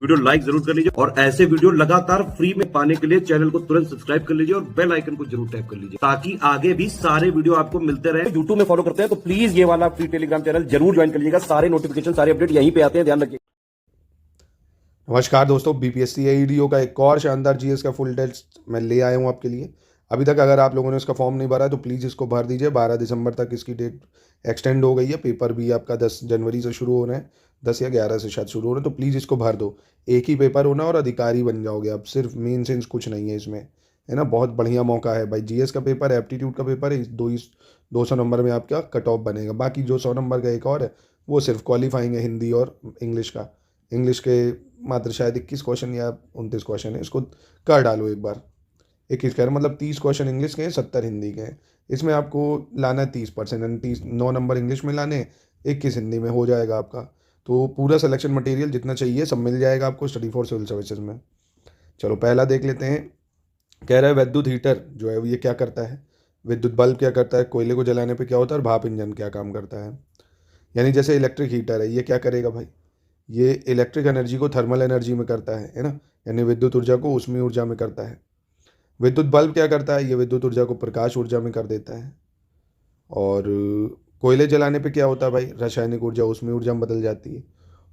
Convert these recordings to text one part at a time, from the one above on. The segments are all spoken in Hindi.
वीडियो लाइक जरूर कर लीजिए और ऐसे वीडियो लगातार फ्री में पाने के लिए चैनल को तुरंत सब्सक्राइब कर लीजिए और बेल आइकन को जरूर टैप कर लीजिए ताकि आगे भी सारे वीडियो आपको मिलते रहे। यूट्यूब में फॉलो करते हैं तो प्लीज ये वाला फ्री टेलीग्राम चैनल जरूर ज्वाइन कर लीजिएगा। सारे नोटिफिकेशन सारे अपडेट यहीं पे आते हैं, ध्यान रखिए। नमस्कार दोस्तों, बीपीएससी एईडीओ का एक और शानदार जीएस का फुल टेस्ट मैं ले आया हूँ आपके लिए। अभी तक अगर आप लोगों ने इसका फॉर्म नहीं भरा है तो प्लीज़ इसको भर दीजिए। 12 दिसंबर तक इसकी डेट एक्सटेंड हो गई है। पेपर भी आपका 10 जनवरी से शुरू हो रहे हैं, 10 या 11 से शायद शुरू हो रहे हैं। तो प्लीज़ इसको भर दो, एक ही पेपर होना और अधिकारी बन जाओगे आप। सिर्फ मेन सेंस कुछ नहीं है इसमें, है ना। बहुत बढ़िया मौका है भाई। जीएस का पेपर, एप्टीट्यूड का पेपर है, 200 नंबर में आपका कट ऑफ बनेगा। बाकी जो 100 नंबर का एक और है वो सिर्फ क्वालिफाइंग है, हिंदी और इंग्लिश का। इंग्लिश के मात्र शायद 21 क्वेश्चन या 29 क्वेश्चन है, इसको कर डालो एक बार। 21 कह रहे मतलब 30 क्वेश्चन इंग्लिश के हैं, 70 हिंदी के हैं। इसमें आपको लाना है 30%, यानी 9 नंबर इंग्लिश में लाने, 21 हिंदी में हो जाएगा आपका। तो पूरा सिलेक्शन मटेरियल जितना चाहिए सब मिल जाएगा आपको स्टडी फॉर सिविल सर्विसेज में। चलो पहला देख लेते हैं। कह रहा है विद्युत हीटर जो है ये क्या करता है, विद्युत बल्ब क्या करता है, कोयले को जलाने पे क्या होता है, और भाप इंजन क्या काम करता है। यानी जैसे इलेक्ट्रिक हीटर है, ये क्या करेगा भाई, ये इलेक्ट्रिक एनर्जी को थर्मल एनर्जी में करता है ना, यानी विद्युत ऊर्जा को ऊष्मीय ऊर्जा में करता है। विद्युत बल्ब क्या करता है, ये विद्युत ऊर्जा को प्रकाश ऊर्जा में कर देता है। और कोयले जलाने पे क्या होता है भाई, रासायनिक ऊर्जा ऊष्मीय ऊर्जा में बदल जाती है।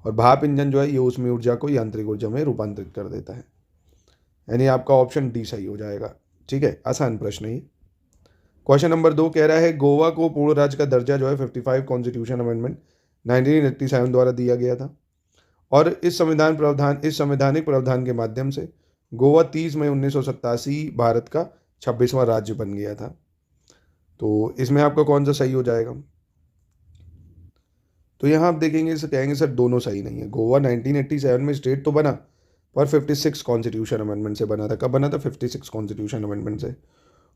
और भाप इंजन जो है ये ऊष्मीय ऊर्जा को यांत्रिक ऊर्जा में रूपांतरित कर देता है। यानी आपका ऑप्शन डी सही हो जाएगा। ठीक है, आसान प्रश्न है ये। क्वेश्चन नंबर 2 कह रहा है गोवा को पूर्ण राज्य का दर्जा जो है 55 कॉन्स्टिट्यूशन अमेंडमेंट 1987 द्वारा दिया गया था। और इस संवैधानिक प्रावधान के माध्यम से गोवा 30 मई 1987 भारत का 26वां राज्य बन गया था। तो इसमें आपका कौन सा सही हो जाएगा। तो यहाँ आप देखेंगे इसे कहेंगे सर दोनों सही नहीं है। गोवा 1987 में स्टेट तो बना पर 56 कॉन्स्टिट्यूशन अमेंडमेंट से बना था। कब बना था, 56 कॉन्स्टिट्यूशन अमेंडमेंट से।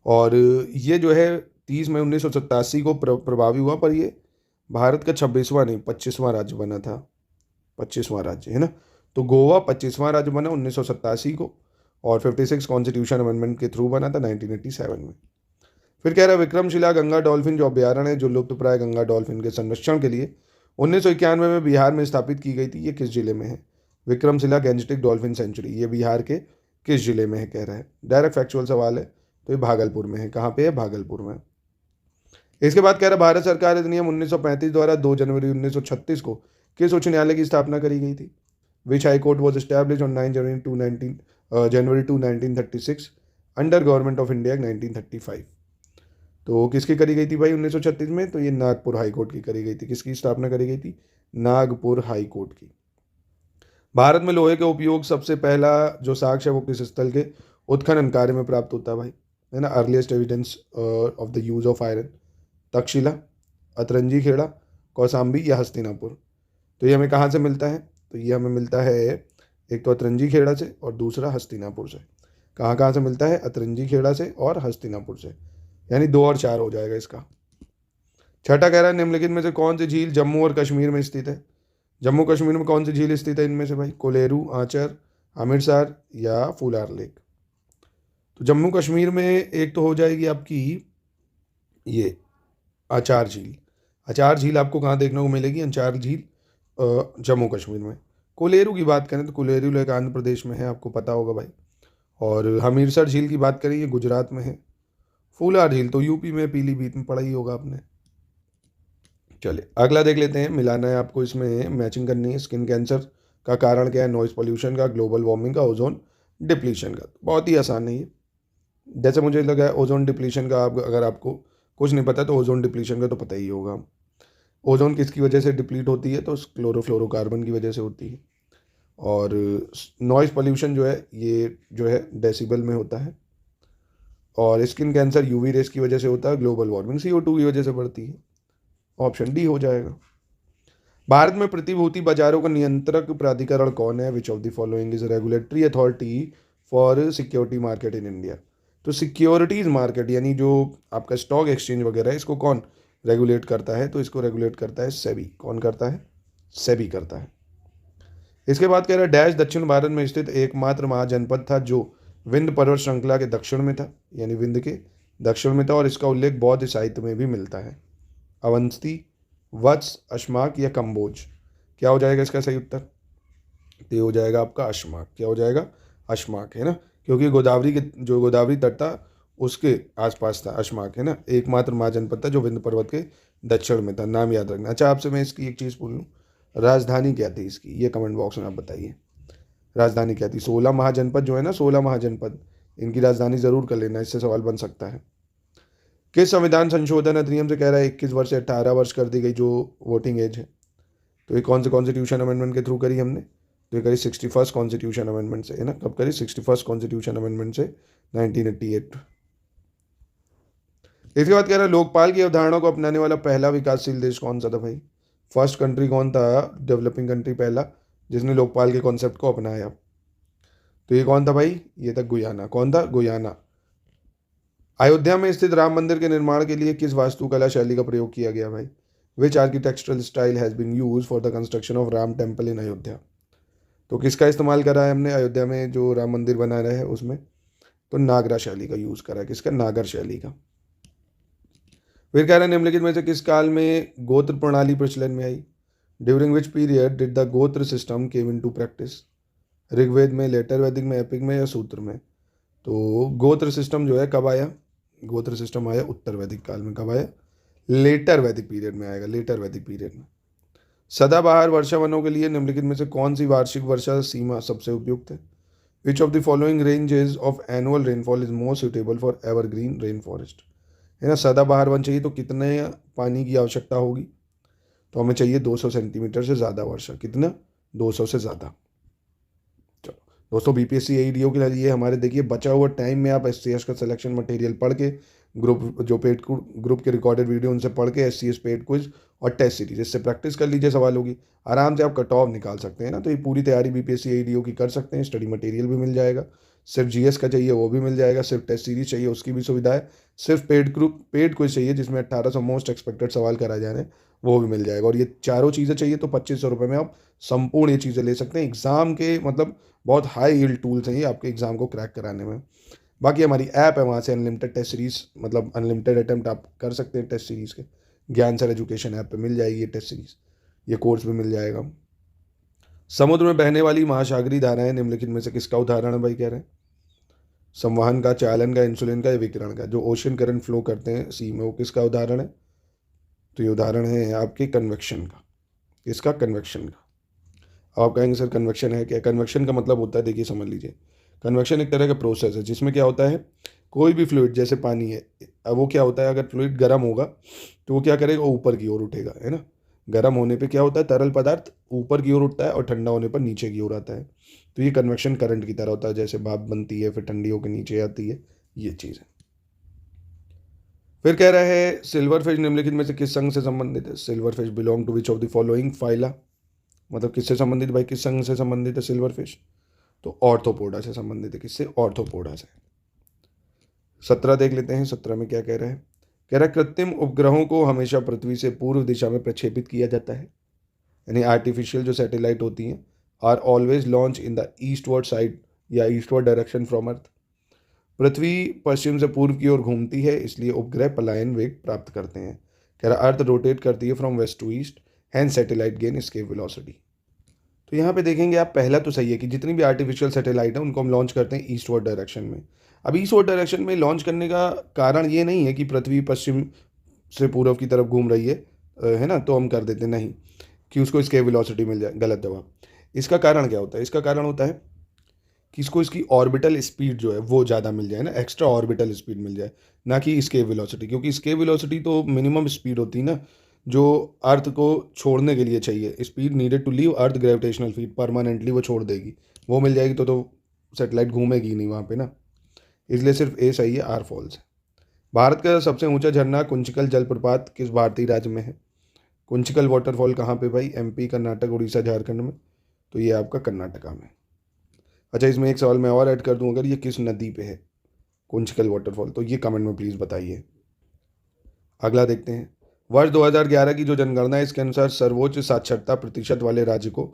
और ये जो है 30 मई 1987 को प्रभावी हुआ, पर ये भारत का 26वां नहीं 25वां राज्य बना था। 25वां राज्य है ना। तो गोवा 25वां राज्य बना 1987 को और 56 कॉन्स्टिट्यूशन अमेंडमेंट के थ्रू बना था 1987 में। फिर कह रहा है विक्रमशिला गंगा डॉल्फिन जो अभ्यारण्य है जो लुप्तप्राय गंगा डॉल्फिन के संरक्षण के लिए 1991 में बिहार में स्थापित की गई थी, ये किस जिले में है। विक्रमशिला गैंजेटिक डॉल्फिन सेंचुरी ये बिहार के किस जिले में है कह रहा है। डायरेक्ट फैक्चुअल सवाल है, तो ये भागलपुर में है। कहाँ पे है, भागलपुर में। इसके बाद कह रहा है भारत सरकार अधिनियम 1935 द्वारा 2 जनवरी 1936 को किस उच्च न्यायालय की स्थापना करी गई थी। Which high court was establish on 9 January 2 1936 under government of India 1935। तो किसकी करी गई थी भाई 1936 में, तो ये नागपुर हाई कोर्ट की करी गई थी। किसकी स्थापना करी गई थी, नागपुर हाई कोर्ट की। भारत में लोहे के उपयोग सबसे पहला जो साक्ष्य है वो किस स्थल के उत्खनन कार्य में प्राप्त होता है भाई, है ना। Earliest evidence of the use of iron, Taxila, Atranji Khera, Kaushambi या हस्तिनापुर। तो ये हमें कहाँ से मिलता है, तो ये हमें मिलता है एक तो अतरंजी खेड़ा से और दूसरा हस्तिनापुर से। कहाँ कहाँ से मिलता है, अतरंजी खेड़ा से और हस्तिनापुर से। यानी 2 और 4 हो जाएगा इसका। छठा कह रहा है निम्नलिखित में से कौन सी झील जम्मू और कश्मीर में स्थित है। जम्मू कश्मीर में कौन सी झील स्थित है इनमें से भाई, कोलेरू, आंचर, आमिरसार या फूलार लेक। तो जम्मू कश्मीर में एक तो हो जाएगी आपकी ये आचार झील। आचार झील आपको कहाँ देखने को मिलेगी, आचार झील जम्मू कश्मीर में। कोलेरू की बात करें तो कोलेरू लेक आंध्र प्रदेश में है, आपको पता होगा भाई। और हमीरसर झील की बात करें ये गुजरात में है। फूलार झील तो यूपी में पीलीभीत में पढ़ा ही होगा आपने। चलिए अगला देख लेते हैं, मिलाना है आपको, इसमें मैचिंग करनी है। स्किन कैंसर का कारण क्या है, नॉइज पॉल्यूशन का, ग्लोबल वार्मिंग का, ओजोन डिप्लीशन का। बहुत ही आसान है ये। जैसे मुझे लगा है ओजोन डिप्लीशन का, अगर आपको कुछ नहीं पता तो ओजोन डिप्लीशन का तो पता ही होगा। ओजोन किसकी वजह से डिप्लीट होती है, तो क्लोरोफ्लोरोकार्बन की वजह से होती है। और नॉइज़ पॉल्यूशन जो है ये जो है डेसिबल में होता है। और स्किन कैंसर यूवी रेस की वजह से होता है। ग्लोबल वार्मिंग CO2 की वजह से बढ़ती है। ऑप्शन डी हो जाएगा। भारत में प्रतिभूति बाजारों का नियंत्रक प्राधिकरण कौन है, which of the following is regulatory authority for security market in India. तो सिक्योरिटीज मार्केट यानी जो आपका स्टॉक एक्सचेंज वगैरह है इसको कौन रेगुलेट करता है, तो इसको रेगुलेट करता है सेबी। कौन करता है, सेबी करता है। इसके बाद कह रहा है डैश दक्षिण भारत में स्थित एकमात्र महाजनपद था जो विंध्य पर्वत श्रृंखला के दक्षिण में था, यानी विंध्य के दक्षिण में था। और इसका उल्लेख बौद्ध साहित्य में भी मिलता है। अवंती, वत्स, अश्माक या कंबोज। क्या हो जाएगा इसका सही उत्तर, तो ये हो जाएगा आपका अशमाक। क्या हो जाएगा? अशमाक, है ना, क्योंकि गोदावरी के जो गोदावरी तट था उसके आसपास था अशमाक, है ना। एकमात्र महाजनपद था जो विंध्य पर्वत के दक्षिण में था, नाम याद रखना। अच्छा, आपसे मैं इसकी एक चीज़ पूछ लूँ, राजधानी क्या थी इसकी? ये कमेंट बॉक्स में आप बताइए, राजधानी क्या थी? 16 महाजनपद जो है ना, 16 महाजनपद, इनकी राजधानी ज़रूर कर लेना, इससे सवाल बन सकता है। किस संविधान संशोधन अधिनियम से कह रहा है 21 वर्ष से 18 वर्ष कर दी गई जो वोटिंग एज है? तो ये कौन से कॉन्स्टिट्यूशन अमेंडमेंट के थ्रू करी हमने? तो ये करी 61st कॉन्स्टिट्यूशन अमेंडमेंट से, है ना। कब करी? 61st कॉन्स्टिट्यूशन अमेंडमेंट से 1988। इसके बाद कह रहा है लोकपाल की अवधारणा को अपनाने वाला पहला विकासशील देश कौन सा था भाई? फर्स्ट कंट्री कौन था, डेवलपिंग कंट्री पहला, जिसने लोकपाल के कॉन्सेप्ट को अपनाया? तो ये कौन था भाई? ये था गुयाना। कौन था? गुयाना। अयोध्या में स्थित राम मंदिर के निर्माण के लिए किस वास्तुकला शैली का प्रयोग किया गया भाई? Which architectural style has been use for the construction of Ram temple in Ayodhya? तो किसका इस्तेमाल करा है हमने अयोध्या में जो राम मंदिर बना रहा है उसमें? तो नागरा शैली का यूज़ करा है। किसका? नागर शैली का। फिर कह रहा है निम्नलिखित में से किस काल में गोत्र प्रणाली प्रचलन में आई? During which period did the gotra system came into practice? Rigveda में, लेटर वैदिक में, एपिक में या सूत्र में? तो गोत्र सिस्टम जो है कब आया? गोत्र सिस्टम आया उत्तर वैदिक काल में। कब आया? लेटर वैदिक पीरियड में आएगा, लेटर वैदिक पीरियड में। सदाबहार वर्षावनों के लिए निम्नलिखित में से कौन सी वार्षिक वर्षा सीमा सबसे उपयुक्त है? Which of the following ranges of annual rainfall is more suitable for evergreen rain forest? है ना, सदाबहार वन चाहिए तो कितने पानी की आवश्यकता होगी? तो हमें चाहिए 200 सेंटीमीटर से ज़्यादा वर्षा। कितना? 200 से ज़्यादा। चलो दोस्तों, बीपीएससी एईडीओ के लिए हमारे देखिए बचा हुआ टाइम में आप एससीएस का सिलेक्शन मटेरियल पढ़ के, ग्रुप जो पेड ग्रुप के रिकॉर्डेड वीडियो उनसे पढ़ के, एससीएस पेड क्विज और टेस्ट सीरीज इससे प्रैक्टिस कर लीजिए, सवाल होगी आराम से आप कट ऑफ निकाल सकते हैं ना। तो ये पूरी तैयारी बीपीएससी एईडीओ की कर सकते हैं, स्टडी मटेरियल भी मिल जाएगा, सिर्फ जीएस का चाहिए वो भी मिल जाएगा, सिर्फ टेस्ट सीरीज चाहिए उसकी भी सुविधा है, सिर्फ पेड क्विज चाहिए जिसमें 1800 मोस्ट एक्सपेक्टेड सवाल कराए जा रहे हैं वो भी मिल जाएगा। और ये चारों चीज़ें चाहिए तो 2500 रुपये में आप संपूर्ण ये चीज़ें ले सकते हैं। एग्ज़ाम के मतलब बहुत हाई यील्ड टूल्स हैं ये आपके एग्ज़ाम को क्रैक कराने में। बाकी हमारी ऐप है, वहाँ से अनलिमिटेड टेस्ट सीरीज, मतलब अनलिमिटेड अटैम्प्ट आप कर सकते हैं टेस्ट सीरीज़ के। ज्ञान सर एजुकेशन ऐप पे मिल जाएगी ये टेस्ट सीरीज, ये कोर्स भी मिल जाएगा। समुद्र में बहने वाली महासागरीय धाराएं निम्नलिखित में से किसका उदाहरण है भाई? कह रहे हैं संवहन का, चालन का, इंसुलिन का या विकिरण का? जो ओशन करंट फ्लो करते हैं सी में वो किसका उदाहरण है? तो ये उदाहरण है आपके कन्वेक्शन का। किसका? कन्वेक्शन का। आप कहेंगे सर कन्वेक्शन है क्या? कन्वेक्शन का मतलब होता है, देखिए समझ लीजिए, कन्वेक्शन एक तरह का प्रोसेस है जिसमें क्या होता है, कोई भी फ्लूइड जैसे पानी है, अब वो क्या होता है, अगर फ्लूइड गर्म होगा तो वो क्या करेगा, ऊपर की ओर उठेगा, है ना। गर्म होने पे क्या होता है, तरल पदार्थ ऊपर की ओर उठता है और ठंडा होने पर नीचे की ओर आता है। तो ये कन्वेक्शन करंट की तरह होता है, जैसे भाप बनती है फिर ठंडी होकर नीचे आती है, ये चीज़ है। फिर कह रहा है सिल्वर फिश निम्नलिखित में से किस संघ से संबंधित है? Silver fish belong to which of the following phyla? मतलब किससे संबंधित भाई, किस संघ से संबंधित है सिल्वर फिश? तो ऑर्थोपोडा से संबंधित है। किससे? ऑर्थोपोडा से। 17 देख लेते हैं, 17 में क्या कह रहा है? कह रहा है कृत्रिम उपग्रहों को हमेशा पृथ्वी से पूर्व दिशा में प्रक्षेपित किया जाता है, यानी आर्टिफिशियल जो सैटेलाइट होती हैं are always launch in the eastward side या ईस्टवर्ड डायरेक्शन फ्रॉम अर्थ। पृथ्वी पश्चिम से पूर्व की ओर घूमती है इसलिए उपग्रह पलायन वेग प्राप्त करते हैं। कह रहा अर्थ रोटेट करती है from west to east, and satellite gain escape velocity. तो यहाँ पे देखेंगे आप, पहला तो सही है कि जितनी भी आर्टिफिशियल सैटेलाइट है उनको हम लॉन्च करते हैं ईस्टवर्ड डायरेक्शन में। अब ईस्टवर्ड डायरेक्शन में लॉन्च करने का कारण ये नहीं है कि पृथ्वी पश्चिम से पूर्व की तरफ घूम रही है ना, तो हम कर देते नहीं कि उसको इसके वेलोसिटी मिल जाए, गलत जवाब। इसका कारण क्या होता है? इसका कारण होता है कि इसको इसकी ऑर्बिटल स्पीड जो है वो ज़्यादा मिल जाए ना, एक्स्ट्रा ऑर्बिटल स्पीड मिल जाए, ना कि इसके वेलोसिटी, क्योंकि इसके वेलोसिटी तो मिनिमम स्पीड होती है ना जो अर्थ को छोड़ने के लिए चाहिए, speed needed to leave earth gravitational field, permanently वो छोड़ देगी, वो मिल जाएगी तो सैटेलाइट घूमेगी नहीं वहाँ पे ना, इसलिए सिर्फ ए सही है, आर फॉल्स है। भारत का सबसे ऊंचा झरना कुंचिकल जलप्रपात किस भारतीय राज्य में है? कुंचिकल वाटरफॉल कहाँ पे भाई? एमपी, कर्नाटक, उड़ीसा, झारखंड में। तो ये आपका कर्नाटका में। अच्छा, इसमें एक सवाल मैं और ऐड कर दूं, अगर ये किस नदी पे है कुंचिकल वाटरफॉल, तो ये कमेंट में प्लीज़ बताइए। अगला देखते हैं, वर्ष 2011 की जो जनगणना है इसके अनुसार सर्वोच्च साक्षरता प्रतिशत वाले राज्य को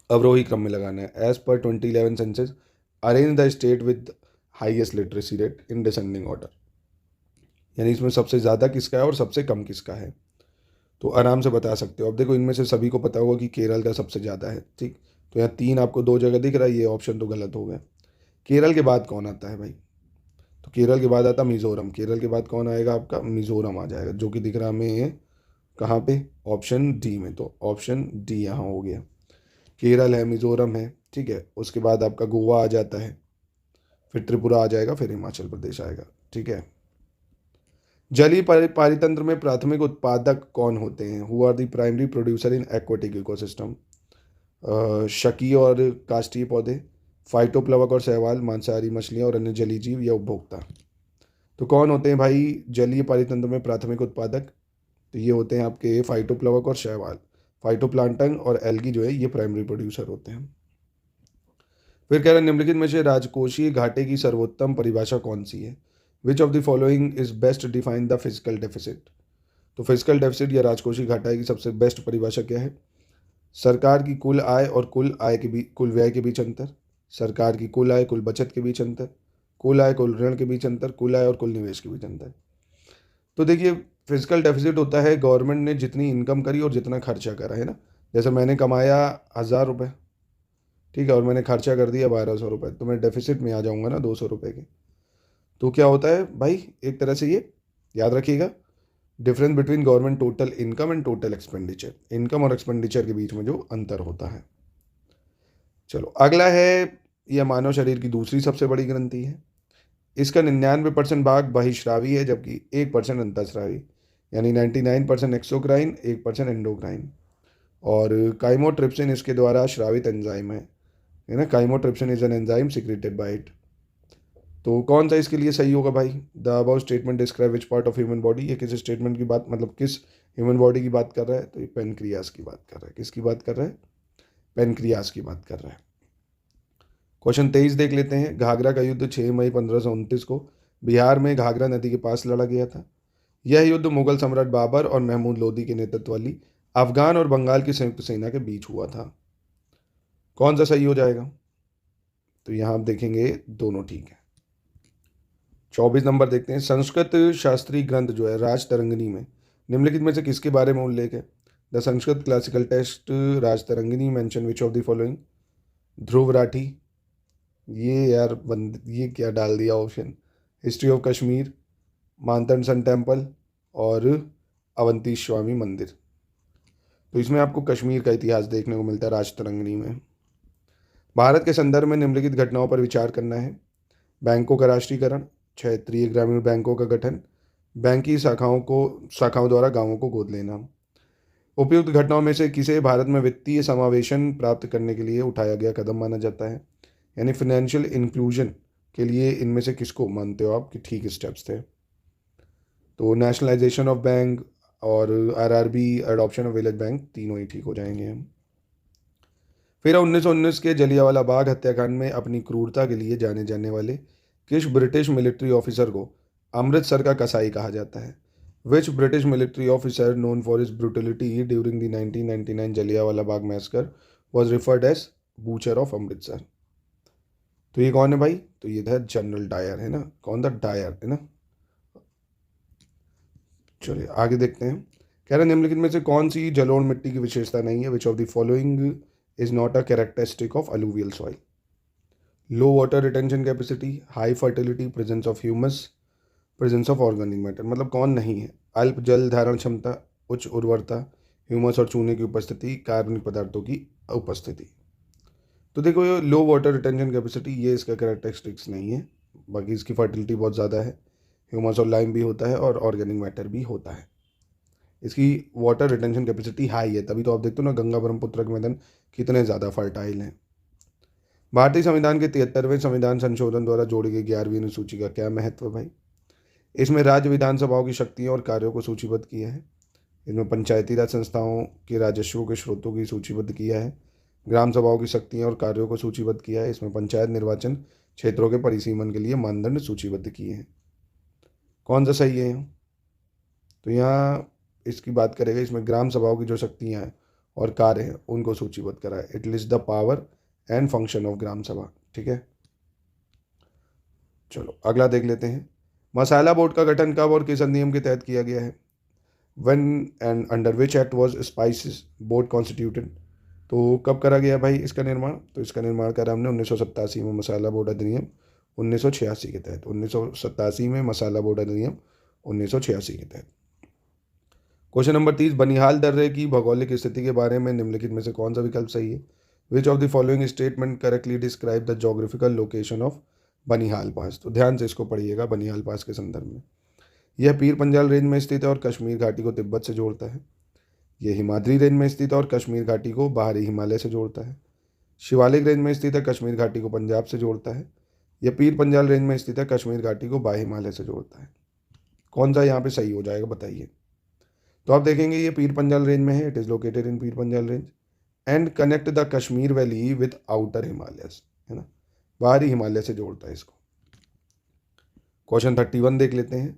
अवरोही क्रम में लगाना है। As per 2011 census arrange the state with highest literacy rate in descending order, यानी इसमें सबसे ज़्यादा किसका है और सबसे कम किसका है, तो आराम से बता सकते हो। अब देखो इनमें से सभी को पता होगा कि केरल का सबसे ज़्यादा है, ठीक, तो यहाँ 3 आपको 2 जगह दिख रहा है, ये ऑप्शन तो गलत हो गया। केरल के बाद कौन आता है भाई? तो केरल के बाद आता मिज़ोरम। केरल के बाद कौन आएगा आपका? मिज़ोरम आ जाएगा, जो कि दिख रहा हमें कहाँ पे? ऑप्शन डी में। तो ऑप्शन डी यहाँ हो गया। केरल है, मिज़ोरम है, ठीक है। उसके बाद आपका गोवा आ जाता है, फिर त्रिपुरा आ जाएगा, फिर हिमाचल प्रदेश आएगा, ठीक है। जलीय पारितंत्र में प्राथमिक उत्पादक कौन होते हैं? Who are the primary producer in aquatic ecosystem? शकीय और काष्ठीय पौधे, फाइटोप्लवक और शैवाल, मांसाहारी मछलियाँ और अन्य जलीय जीव, या उपभोक्ता। तो कौन होते हैं भाई जलीय पारितंत्र में प्राथमिक उत्पादक? तो ये होते हैं आपके फाइटोप्लवक और शैवाल। फाइटोप्लांटन और एल्गी जो है ये प्राइमरी प्रोड्यूसर होते हैं। फिर कह रहे हैं निम्नलिखित में से राजकोषीय घाटे की सर्वोत्तम परिभाषा कौन सी है? Which of the following is best define the physical deficit? तो फिजिकल डेफिसिट या राजकोषीय घाटा की सबसे बेस्ट परिभाषा क्या है? सरकार की कुल आय और कुल आय के बीच, कुल व्यय के बीच अंतर, सरकार की कुल आय कुल बचत के बीच अंतर, कुल आय कुल ऋण के बीच अंतर, कुल आय और कुल निवेश के बीच अंतर। तो देखिए फिजिकल डेफिसिट होता है गवर्नमेंट ने जितनी इनकम करी और जितना खर्चा करा, है ना। जैसे मैंने कमाया 1,000 रुपये, ठीक है, और मैंने खर्चा कर दिया 1,200 रुपये, तो मैं डेफिसिट में आ जाऊंगा ना 200 रुपये के। तो क्या होता है भाई, एक तरह से ये याद रखिएगा, difference between government total income and total expenditure, income और एक्सपेंडिचर के बीच में जो अंतर होता है। चलो अगला है, यह मानव शरीर की दूसरी सबसे बड़ी ग्रंथि है। इसका 99% भाग बहिश्रावी है, जबकि 1% अंतःस्रावी, यानी 99% एक्सोक्राइन, 1% एंडोक्राइन। और काइमोट्रिप्सिन इसके द्वारा श्रावित एंजाइम है ना। Chymotrypsin is an enzyme secreted by it. तो कौन सा इसके लिए सही होगा भाई? The about statement describe which part of human body? ये किस स्टेटमेंट की बात, मतलब किस ह्यूमन बॉडी की बात कर रहा है? तो ये पेनक्रियास की बात कर रहा है। किसकी बात कर रहा है? पेनक्रियास की बात कर रहा है। क्वेश्चन 23 देख लेते हैं। घाघरा का युद्ध 6 मई 1529 को बिहार में घाघरा नदी के पास लड़ा गया था। यह युद्ध मुगल सम्राट बाबर और महमूद लोदी के नेतृत्व वाली अफगान और बंगाल की संयुक्त सेना के बीच हुआ था। कौन सा सही हो जाएगा? तो यहां आप देखेंगे दोनों ठीक है। 24 नंबर देखते हैं। संस्कृत शास्त्रीय ग्रंथ जो है राजतरंगिणी में निम्नलिखित में से किसके बारे में उल्लेख है? The Sanskrit classical text Rajatarangini mention which of the following? Dhruv Rathee, ये यार ये क्या डाल दिया option? History of Kashmir, Martand sun temple और अवंती स्वामी मंदिर। तो इसमें आपको कश्मीर का इतिहास देखने को मिलता है राजतरंगिणी में। भारत के संदर्भ में निम्नलिखित घटनाओं पर विचार करना है। बैंकों का राष्ट्रीयकरण, क्षेत्रीय ग्रामीण बैंकों का गठन, बैंक की शाखाओं द्वारा गांवों को गोद लेना। उपयुक्त घटनाओं में से किसे भारत में वित्तीय समावेशन प्राप्त करने के लिए उठाया गया कदम माना जाता है? यानी फाइनेंशियल इंक्लूजन के लिए इनमें से किसको मानते हो आप कि ठीक स्टेप्स थे? तो नेशनलाइजेशन ऑफ बैंक और RRB, adoption of village bank, तीनों ही ठीक हो जाएंगे हम। फिर 1919 के जलियांवाला बाग हत्याकांड में अपनी क्रूरता के लिए जाने जाने वाले किस ब्रिटिश मिलिट्री ऑफिसर को अमृतसर का कसाई कहा जाता है? Which British military officer known for his brutality during the 1999 Jallianwala Bagh massacre was referred as butcher of Amritsar? तो ये कौन है भाई? तो ये था जनरल डायर, है ना। कौन था? डायर, है ना। चलिए आगे देखते हैं। कह रहे निम्नलिखित में से कौन सी जलोढ़ मिट्टी की विशेषता नहीं है? Which of the following is not a characteristic of alluvial soil? Low water retention capacity, high fertility, presence of humus, presence of organic matter. मतलब कौन नहीं है? अल्प जल धारण क्षमता, उच्च उर्वरता, ह्यूमस और चूने की उपस्थिति, कार्बनिक पदार्थों की उपस्थिति। तो देखो ये लो वाटर रिटेंशन कैपेसिटी ये इसका कैरेक्टरिस्टिक्स नहीं है, बाकी इसकी फर्टिलिटी बहुत ज़्यादा है, ह्यूमस और लाइम भी होता है और ऑर्गेनिक मैटर भी होता है। इसकी वाटर रिटेंशन कैपेसिटी हाई है, तभी तो आप देखते हो ना गंगा ब्रह्मपुत्र के मैदान कितने ज़्यादा फर्टाइल हैं। भारतीय संविधान के 73वें संविधान संशोधन द्वारा जोड़ी गई 11वीं अनुसूची का क्या महत्व है भाई? इसमें राज्य विधानसभाओं की शक्तियों और कार्यों को सूचीबद्ध किया है। इसमें पंचायती राज संस्थाओं के राजस्व के स्रोतों की सूचीबद्ध किया है। ग्राम सभाओं की शक्तियाँ और कार्यों को सूचीबद्ध किया है। इसमें पंचायत निर्वाचन क्षेत्रों के परिसीमन के लिए मानदंड सूचीबद्ध किए हैं। कौन सा सही है? तो यहाँ इसकी बात करेगा, इसमें ग्राम सभाओं की जो शक्तियाँ हैं और कार्य हैं उनको सूचीबद्ध करा है। It list the power and function of gram sabha, ठीक है। चलो अगला देख लेते हैं। मसाला बोर्ड का गठन कब और किस अधिनियम के तहत किया गया है? When and under which act was spices board constituted? तो कब करा गया भाई इसका निर्माण? तो इसका निर्माण करा हमने 1987 में मसाला बोर्ड अधिनियम 1986 के तहत। 1987 में मसाला बोर्ड अधिनियम 1986 के तहत। क्वेश्चन नंबर 30, बनिहाल दर्रे की भौगोलिक स्थिति के बारे में निम्नलिखित में से कौन सा विकल्प सही है? Which of the following statement correctly describe the geographical location of Banihal pass? तो ध्यान से इसको पढ़िएगा बनिहाल पास के संदर्भ में। यह पीर पंजाल रेंज में स्थित है और कश्मीर घाटी को तिब्बत से जोड़ता है। यह हिमाद्री रेंज में स्थित है और कश्मीर घाटी को बाहरी हिमालय से जोड़ता है। शिवालिक रेंज में स्थित है, कश्मीर घाटी को पंजाब से जोड़ता है। यह पीर पंजाल रेंज में स्थित है, कश्मीर घाटी को बाह्य हिमालय से जोड़ता है। कौन सा यहाँ पे सही हो जाएगा बताइए? तो आप देखेंगे ये पीर पंजाल रेंज में है, it is located in Pir Panjal range and connect the Kashmir valley with outer Himalayas, है ना, बाहरी हिमालय से जोड़ता है इसको। क्वेश्चन 31 देख लेते हैं।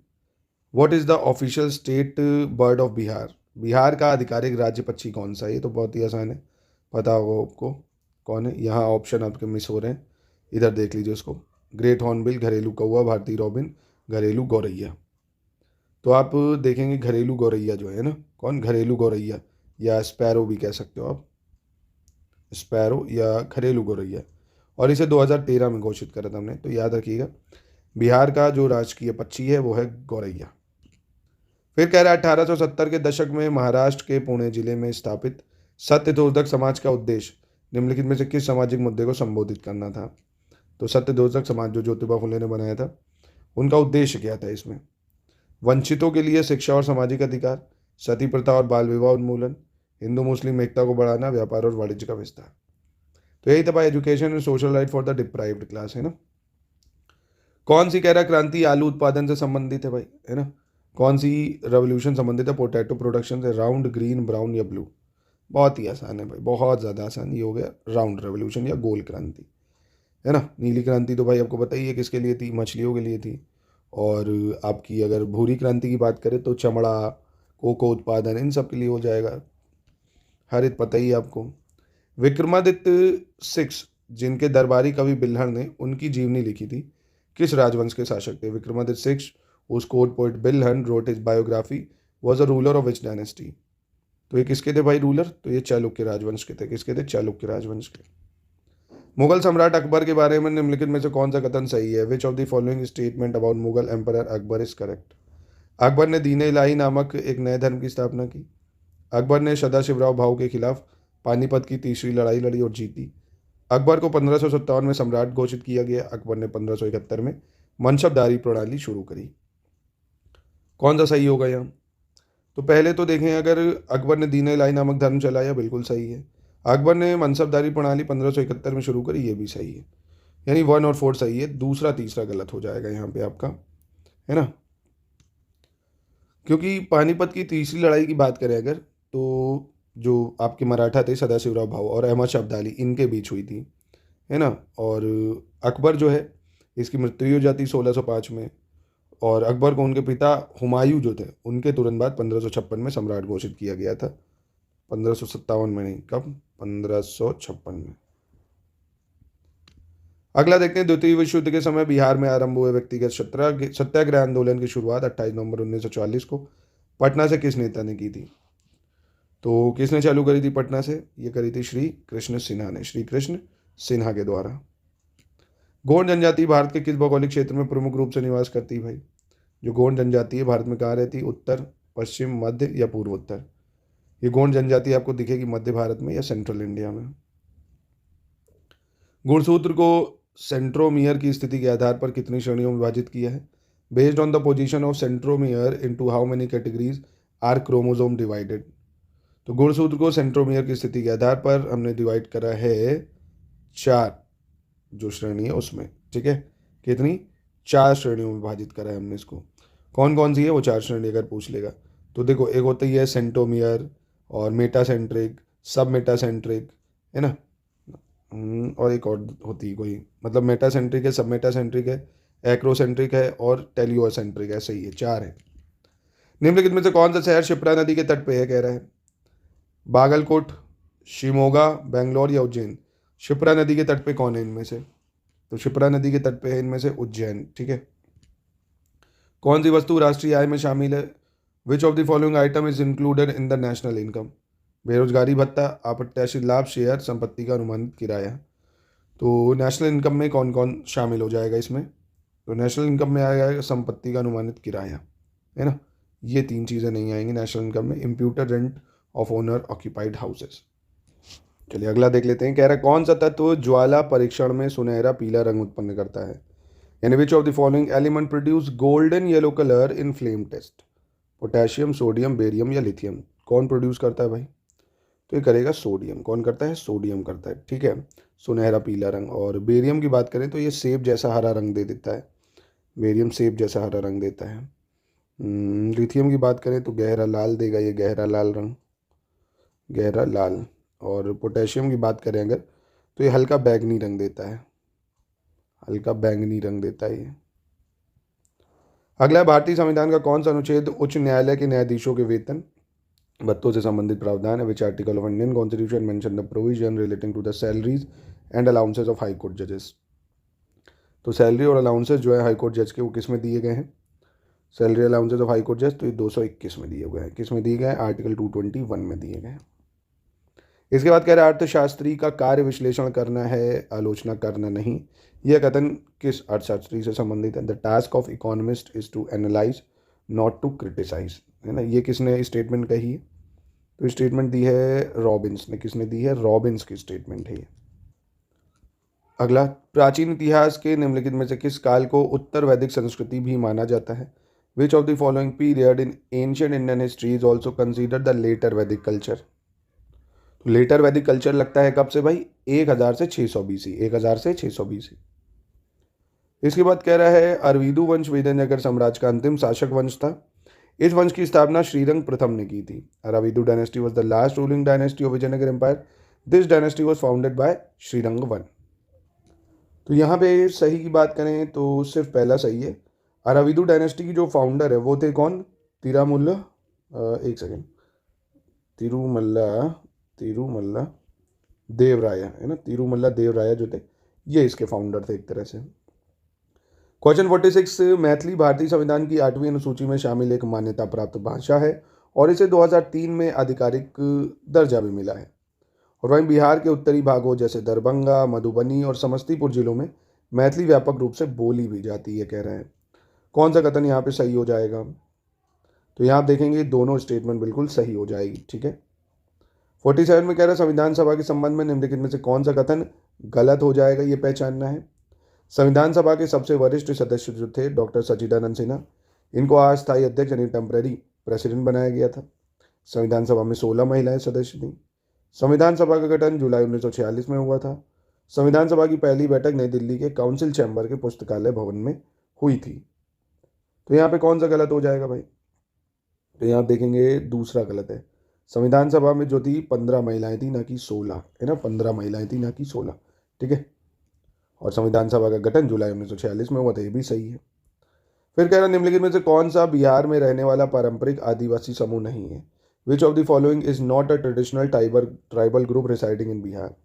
What is the official state bird of Bihar? Bihar का आधिकारिक राज्य पक्षी कौन सा है? ये तो बहुत ही आसान है, पता होगा आपको कौन है। यहाँ ऑप्शन आपके मिस हो रहे हैं, इधर देख लीजिए उसको। ग्रेट हॉर्नबिल, घरेलू कौवा, भारतीय रॉबिन, घरेलू गौरैया। तो आप देखेंगे घरेलू गौरैया जो है ना, कौन? घरेलू गौरैया या स्पैरो भी कह सकते हो आप, स्पैरो या घरेलू गौरैया। और इसे 2013 में घोषित करा था हमने, तो याद रखिएगा बिहार का जो राजकीय पक्षी है वो है गौरैया। फिर कह रहा है 1870 के दशक में महाराष्ट्र के पुणे जिले में स्थापित सत्यशोधक समाज का उद्देश्य निम्नलिखित में से किस सामाजिक मुद्दे को संबोधित करना था? तो सत्यशोधक समाज जो ज्योतिबा फुले ने बनाया था, उनका उद्देश्य क्या था इसमें? वंचितों के लिए शिक्षा और सामाजिक अधिकार, सती प्रथा और बाल विवाह उन्मूलन, हिंदू मुस्लिम एकता को बढ़ाना, व्यापार और वाणिज्य का विस्तार। तो यही था भाई education and social right for the deprived class, है ना। कौन सी कह रहा क्रांति आलू उत्पादन से संबंधित है भाई, है ना। कौन सी रेवोल्यूशन संबंधित है पोटैटो प्रोडक्शन से? राउंड, ग्रीन, ब्राउन या ब्लू? बहुत ही आसान है भाई, बहुत ज़्यादा आसान। ये हो गया राउंड रेवोल्यूशन या गोल क्रांति, है ना। नीली क्रांति तो भाई आपको पता ही है किसके लिए थी, मछलियों के लिए थी। और आपकी अगर भूरी क्रांति की बात करें तो चमड़ा, कोको उत्पादन, इन सब के लिए हो जाएगा। हरित पता ही है आपको। विक्रमादित्य 6 जिनके दरबारी कवि बिल्हड़ ने उनकी जीवनी लिखी थी, किस राजवंश के शासक थे? Vikramaditya 6 whose court poet Bilhan wrote his biography was a ruler of which dynasty? तो ये किसके थे भाई रूलर? तो ये चालुक्य राजवंश के थे। किसके थे? चालुक्य राजवंश के। मुगल सम्राट अकबर के बारे में निम्नलिखित में से कौन सा कथन सही है? Which of the following statement about Mughal emperor Akbar is correct? Akbar ने दीन इलाही नामक एक नए धर्म की स्थापना की। अकबर ने सदाशिवराव भाऊ के खिलाफ पानीपत की तीसरी लड़ाई लड़ी और जीती। अकबर को 1557 में सम्राट घोषित किया गया। अकबर ने 1571 में मनसबदारी प्रणाली शुरू करी। कौन सा सही होगा यहाँ? तो पहले तो देखें, अगर अकबर ने दीन इलाही नामक धर्म चलाया, बिल्कुल सही है। अकबर ने मनसबदारी प्रणाली 1571 में शुरू करी, ये भी सही है। यानी 1 और 4 सही है, दूसरा तीसरा गलत हो जाएगा यहाँ पे आपका, है ना। क्योंकि पानीपत की तीसरी लड़ाई की बात करें अगर, तो जो आपके मराठा थे सदाशिवराव भाऊ और अहमद शाह अब्दाली, इनके बीच हुई थी, है ना। और अकबर जो है इसकी मृत्यु हो जाती 1605 में, और अकबर को उनके पिता हुमायूं जो थे उनके तुरंत बाद 1556 में सम्राट घोषित किया गया था। 1557 में नहीं, कब? 1556 में। अगला देखते हैं, द्वितीय विश्व युद्ध के समय बिहार में आरंभ हुए व्यक्तिगत सत्याग्रह आंदोलन की शुरुआत 28 नवंबर 1940 को पटना से किस नेता ने की थी? तो किसने चालू करी थी पटना से? ये करी थी श्री कृष्ण सिन्हा ने, श्री कृष्ण सिन्हा के द्वारा। गोंड जनजाति भारत के किस भौगोलिक क्षेत्र में प्रमुख रूप से निवास करती है भाई? जो गोंड जनजाति है भारत में कहाँ रहती है? उत्तर, पश्चिम, मध्य या पूर्व उत्तर? ये गोंड जनजाति आपको दिखेगी मध्य भारत में या सेंट्रल इंडिया में। गुणसूत्र को सेंट्रोमियर की स्थिति के आधार पर कितनी श्रेणियों में विभाजित किया है? Based on the position of centromere into how many categories are chromosome divided? तो गुणसूत्र को सेंट्रोमियर की स्थिति के आधार पर हमने डिवाइड करा है 4 जो श्रेणी है उसमें, ठीक है। कितनी? 4 श्रेणियों में विभाजित करा है हमने इसको। कौन कौन सी है वो 4 श्रेणी अगर पूछ लेगा तो देखो, एक होती है सेंट्रोमियर और मेटासेंट्रिक, सब मेटासेंट्रिक, है ना। और एक और होती है कोई, मतलब मेटासेंट्रिक है, सब मेटासेंट्रिक है, एक्रोसेंट्रिक है और टेलियोसेंट्रिक है। सही है, 4 है। निम्नलिखित में से कौन सा शहर शिप्रा नदी के तट पे है? कह रहा है बागलकोट, शिमोगा, बेंगलोर या उज्जैन? शिप्रा नदी के तट पे कौन है इनमें से? तो शिप्रा नदी के तट पे है इनमें से उज्जैन, ठीक है। कौन सी वस्तु राष्ट्रीय आय में शामिल है? Which of the following item is included in the national income? बेरोजगारी भत्ता, अप्रत्याशित लाभ, शेयर, संपत्ति का अनुमानित किराया। तो नेशनल इनकम में कौन कौन शामिल हो जाएगा इसमें? तो नेशनल इनकम में आएगा संपत्ति का अनुमानित किराया, है ना। ये 3 चीज़ें नहीं आएंगी नेशनल इनकम में। Imputed rent of owner occupied houses. चलिए अगला देख लेते हैं। कह रहा है कौन सा तत्व ज्वाला परीक्षण में सुनहरा पीला रंग उत्पन्न करता है? यानी which of the following element produce golden yellow colour in flame test? Potassium, sodium, barium या लिथियम? कौन प्रोड्यूस करता है भाई? तो ये करेगा सोडियम। कौन करता है? सोडियम करता है, ठीक है, सुनहरा पीला रंग। और बेरियम की बात करें तो ये सेब जैसा हरा रंग दे देता है। बेरियम सेब जैसा हरा रंग देता है। लिथियम की बात करें तो गहरा लाल देगा, ये गहरा लाल रंग, गहरा लाल। और पोटेशियम की बात करें अगर तो ये हल्का बैंगनी रंग देता है, हल्का बैंगनी रंग देता है ये। अगला है भारतीय संविधान का कौन सा अनुच्छेद उच्च न्यायालय के न्यायाधीशों के वेतन भत्तों से संबंधित प्रावधान है? Which article of Indian constitution mention the provision relating to the salaries and allowances of high court जजेस? तो सैलरी और अलाउंसेज जो है हाई कोर्ट जज के वो किस में दिए गए हैं? Salary allowances of high court जज तो ये 221 में दिए गए हैं। किस में दिए गए हैं? आर्टिकल 221 में दिए गए हैं। इसके बाद कह रहा है अर्थशास्त्री का कार्य विश्लेषण करना है, आलोचना करना नहीं। यह कथन किस अर्थशास्त्री से संबंधित है? The task of economist is to analyse not to criticise, है ना। ये किसने स्टेटमेंट कही है? तो स्टेटमेंट दी है रॉबिन्स ने। किसने दी है? रॉबिन्स की स्टेटमेंट है ये। अगला, प्राचीन इतिहास के निम्नलिखित में से किस काल को उत्तर वैदिक संस्कृति भी माना जाता है? Which of the following period in ancient Indian history is also consider the later Vedic culture? Later Vedic culture लगता है कब से भाई? 1000 से 600 BC, 1000 से 600 BC। इसके बाद कह रहा है अरविदु वंश विजयनगर साम्राज्य का अंतिम शासक वंश था। इस वंश की स्थापना श्रीरंग प्रथम ने की थी। Aravidu dynasty was the last ruling dynasty of Vijayanagara empire. This dynasty was founded by Sriranga one. तो यहाँ पे सही की बात करें तो सिर्फ पहला सही है। अरविदु डायनेस्टी की जो फाउंडर है वो थे कौन? तिरुमल्ला, एक सेकेंड, तिरुमल्ला देवराया, है ना। तिरुमल्ला देवराया जो थे ये इसके फाउंडर थे एक तरह से। क्वेश्चन 46, मैथिली भारतीय संविधान की 8वीं अनुसूची में शामिल एक मान्यता प्राप्त भाषा है और इसे 2003 में आधिकारिक दर्जा भी मिला है। और वहीं बिहार के उत्तरी भागों जैसे दरभंगा, मधुबनी और समस्तीपुर जिलों में मैथिली व्यापक रूप से बोली भी जाती है, कह रहे हैं। कौन सा कथन यहाँ पे सही हो जाएगा? तो यहाँ आप देखेंगे दोनों स्टेटमेंट बिल्कुल सही हो जाएगी, ठीक है। 47 में कह रहा है संविधान सभा के संबंध में निम्नलिखित में से कौन सा कथन गलत हो जाएगा, ये पहचानना है। संविधान सभा के सबसे वरिष्ठ सदस्य जो थे डॉक्टर सच्चिदानंद सिन्हा, इनको अस्थायी अध्यक्ष यानी टेम्पररी प्रेसिडेंट बनाया गया था। संविधान सभा में 16 महिलाएं सदस्य थीं। संविधान सभा का गठन जुलाई 1946 में हुआ था। संविधान सभा की पहली बैठक नई दिल्ली के काउंसिल चैम्बर के पुस्तकालय भवन में हुई थी। तो यहाँ पे कौन सा गलत हो जाएगा भाई? तो यहाँ देखेंगे दूसरा गलत है। संविधान सभा में जो थी 15 महिलाएं थी, ना कि 16, है ना। 15 महिलाएं थी, ना कि 16, ठीक है। और संविधान सभा का गठन जुलाई 1946 में हुआ था, ये भी सही है। फिर कह रहा निम्नलिखित में से कौन सा बिहार में रहने वाला पारंपरिक आदिवासी समूह नहीं है? Which of the following is not a traditional tribal group residing in Bihar?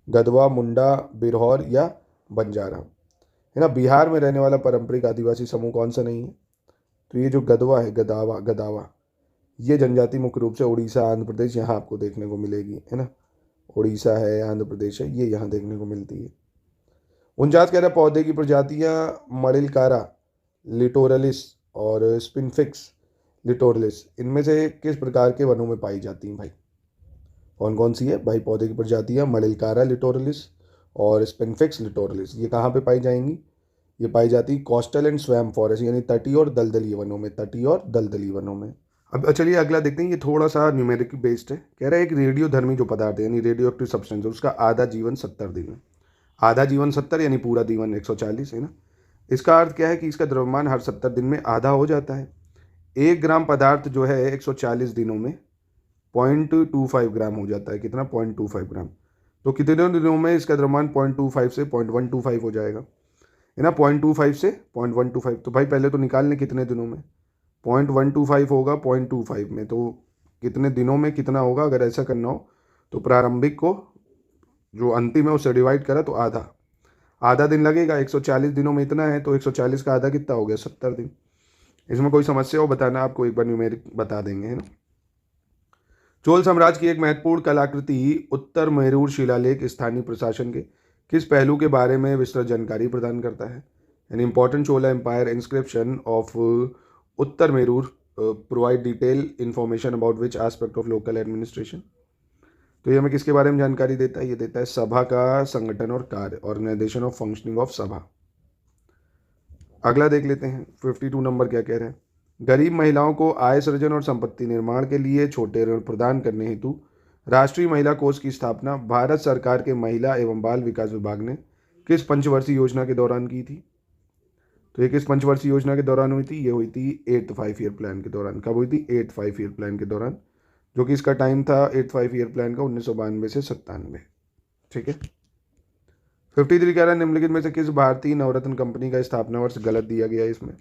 Gadwa, Munda, Birhor या बंजारा, है ना। बिहार में रहने वाला पारंपरिक आदिवासी समूह कौन सा नहीं है? तो ये जो गदवा है, गदावा, ये जनजाति मुख्य रूप से उड़ीसा, आंध्र प्रदेश यहाँ आपको देखने को मिलेगी, है ना। उड़ीसा है, आंध्र प्रदेश है, ये यहाँ देखने को मिलती है। 49 कह रहा है पौधे की प्रजातियाँ मणिलकारा लिटोरलिस और स्पिनफिक्स लिटोरलिस इनमें से किस प्रकार के वनों में पाई जाती हैं भाई? कौन कौन सी है भाई पौधे की प्रजातियाँ? मणिलकारा लिटोरलिस और स्पिनफिक्स लिटोरलिस, ये कहाँ पे पाई जाएंगी? ये पाई जाती कोस्टल एंड स्वैम्प फॉरेस्ट यानी तटीय और दलदली वनों में, तटीय और दलदली वनों में। अब चलिए अगला देखते हैं। ये थोड़ा सा न्यूमेरिक बेस्ड है। कह रहा है एक रेडियोधर्मी जो पदार्थ है यानी रेडियो एक्टिव सब्सटेंस, उसका आधा जीवन 70 दिन है। आधा जीवन 70 यानी पूरा जीवन 140, है ना। इसका अर्थ क्या है कि इसका द्रव्यमान हर 70 दिन में आधा हो जाता है। 1 ग्राम पदार्थ जो है 140 दिनों में 0.25 ग्राम हो जाता है। कितना? 0.25 ग्राम। तो कितने दिनों में इसका द्रव्यमान 0.25 से 0.125 हो जाएगा, है ना। 0.25 से 0.125। तो भाई पहले तो निकाल लें कितने दिनों में। 0.125 होगा 0.25 में, तो कितने दिनों में कितना होगा? अगर ऐसा करना हो तो प्रारंभिक को जो अंतिम है उससे डिवाइड करा तो आधा दिन लगेगा। 140 दिनों में इतना है, तो 140 का आधा कितना हो गया? 70 दिन। इसमें कोई समस्या हो बताना, आपको एक बार न्यूमेरिक बता देंगे, है ना। चोल साम्राज्य की एक महत्वपूर्ण कलाकृति उत्तर मेरूर शिलालेख स्थानीय प्रशासन के किस पहलू के बारे में विस्तृत जानकारी प्रदान करता है? An important Chola empire inscription of Uttaramerur provide detail information about which aspect of local administration. तो ये हमें किसके बारे में जानकारी देता है? ये देता है सभा का संगठन और कार्य, ऑर्गेनाइजेशन ऑफ फंक्शनिंग ऑफ सभा। अगला देख लेते हैं 52 नंबर क्या कह रहे हैं। गरीब महिलाओं को आय सृजन और संपत्ति निर्माण के लिए छोटे ऋण प्रदान करने हेतु राष्ट्रीय महिला कोष की स्थापना भारत सरकार के महिला एवं बाल विकास विभाग ने किस पंचवर्षीय योजना के दौरान की थी? तो ये किस पंचवर्षीय योजना के दौरान हुई थी? ये हुई थी 8th 5 ईयर प्लान के दौरान। कब हुई थी? 8th 5 ईयर प्लान के दौरान, जो कि इसका टाइम था 8th 5 ईयर प्लान का 1992 से 97। ठीक है। 53 कह रहा है निम्नलिखित में से किस भारतीय नवरत्न कंपनी का स्थापना वर्ष गलत दिया गया है इसमें?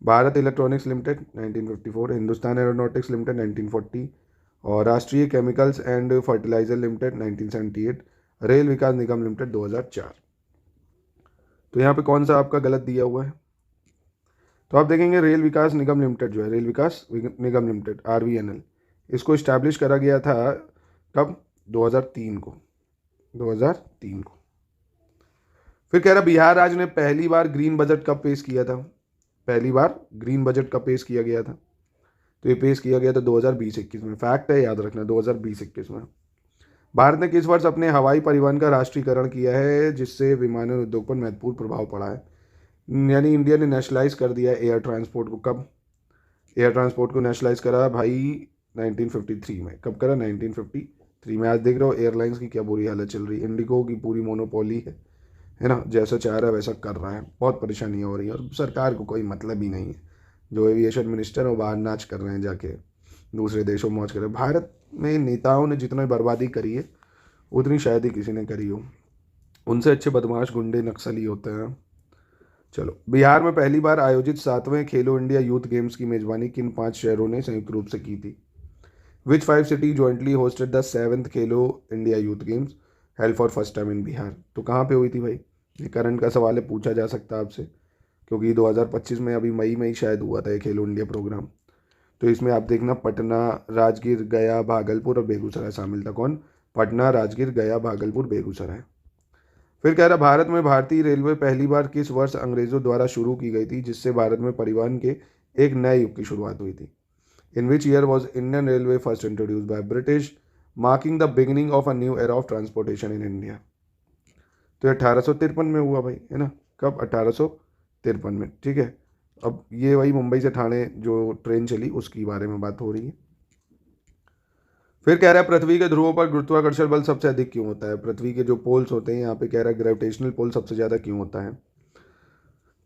Bharat electronics limited 1954, Hindustan aeronautics limited 1940 और Rashtriya chemicals and fertilizer limited 1978, Rail Vikas Nigam limited 2004। तो यहाँ पे कौन सा आपका गलत दिया हुआ है? तो आप देखेंगे रेल विकास निगम लिमिटेड जो है, rail Vikas Nigam limited RVNL, इसको इस्टेब्लिश करा गया था कब? 2003 को, 2003 को। फिर कह रहा बिहार राज्य ने पहली बार ग्रीन बजट कब पेश किया था? पहली बार ग्रीन बजट कब पेश किया गया था? तो ये पेश किया गया था 2020-21 में। फैक्ट है, याद रखना, 2020-21 में। भारत ने किस वर्ष अपने हवाई परिवहन का राष्ट्रीयकरण किया है जिससे विमानन उद्योग पर महत्वपूर्ण प्रभाव पड़ा है? यानी इंडिया ने नेशनलाइज कर दिया एयर ट्रांसपोर्ट को। कब एयर ट्रांसपोर्ट को नेशनलाइज करा भाई? 1953 में। कब करा? 1953 में। आज देख रहे हो एयरलाइंस की क्या बुरी हालत चल रही है। इंडिगो की पूरी मोनोपोली है ना, जैसा चाह रहा है वैसा कर रहा है। बहुत परेशानियाँ हो रही हैं और सरकार को कोई मतलब ही नहीं है। जो एविएशन मिनिस्टर वो बाहर नाच कर रहे हैं, जाके दूसरे देशों में मौज कर रहे हैं। भारत में नेताओं ने जितना बर्बादी करी है उतनी शायद ही किसी ने करी हो। उनसे अच्छे बदमाश गुंडे नक्सली होते हैं। चलो, बिहार में पहली बार आयोजित 7वें खेलो इंडिया यूथ गेम्स की मेजबानी किन 5 शहरों ने संयुक्त रूप से की थी? विच 5 city jointly hosted the 7th Khelo India youth games held for first time in Bihar? तो कहाँ पे हुई थी भाई? ये करंट का सवाल है, पूछा जा सकता है आपसे, क्योंकि 2025 में अभी मई में ही शायद हुआ था ये खेलो इंडिया प्रोग्राम। तो इसमें आप देखना पटना, राजगीर, गया, भागलपुर और बेगूसराय शामिल था। कौन? पटना, राजगीर, गया, भागलपुर, बेगूसराय। फिर कह रहा भारत में भारतीय रेलवे पहली बार किस वर्ष अंग्रेजों द्वारा शुरू की गई थी जिससे भारत में परिवहन के एक नए युग की शुरुआत हुई थी? In which year was Indian railway first introduce by British, marking the beginning of a new era of transportation in India? तो 1853 में हुआ भाई, है ना। कब? 1853 में। ठीक है। अब ये वही मुंबई से ठाणे जो ट्रेन चली उसकी बारे में बात हो रही है। फिर कह रहा है पृथ्वी के ध्रुवों पर गुरुत्वाकर्षण बल सबसे अधिक क्यों होता है? पृथ्वी के जो पोल्स होते हैं यहाँ पे कह रहा है ग्रेविटेशनल पोल सबसे ज़्यादा क्यों होता है?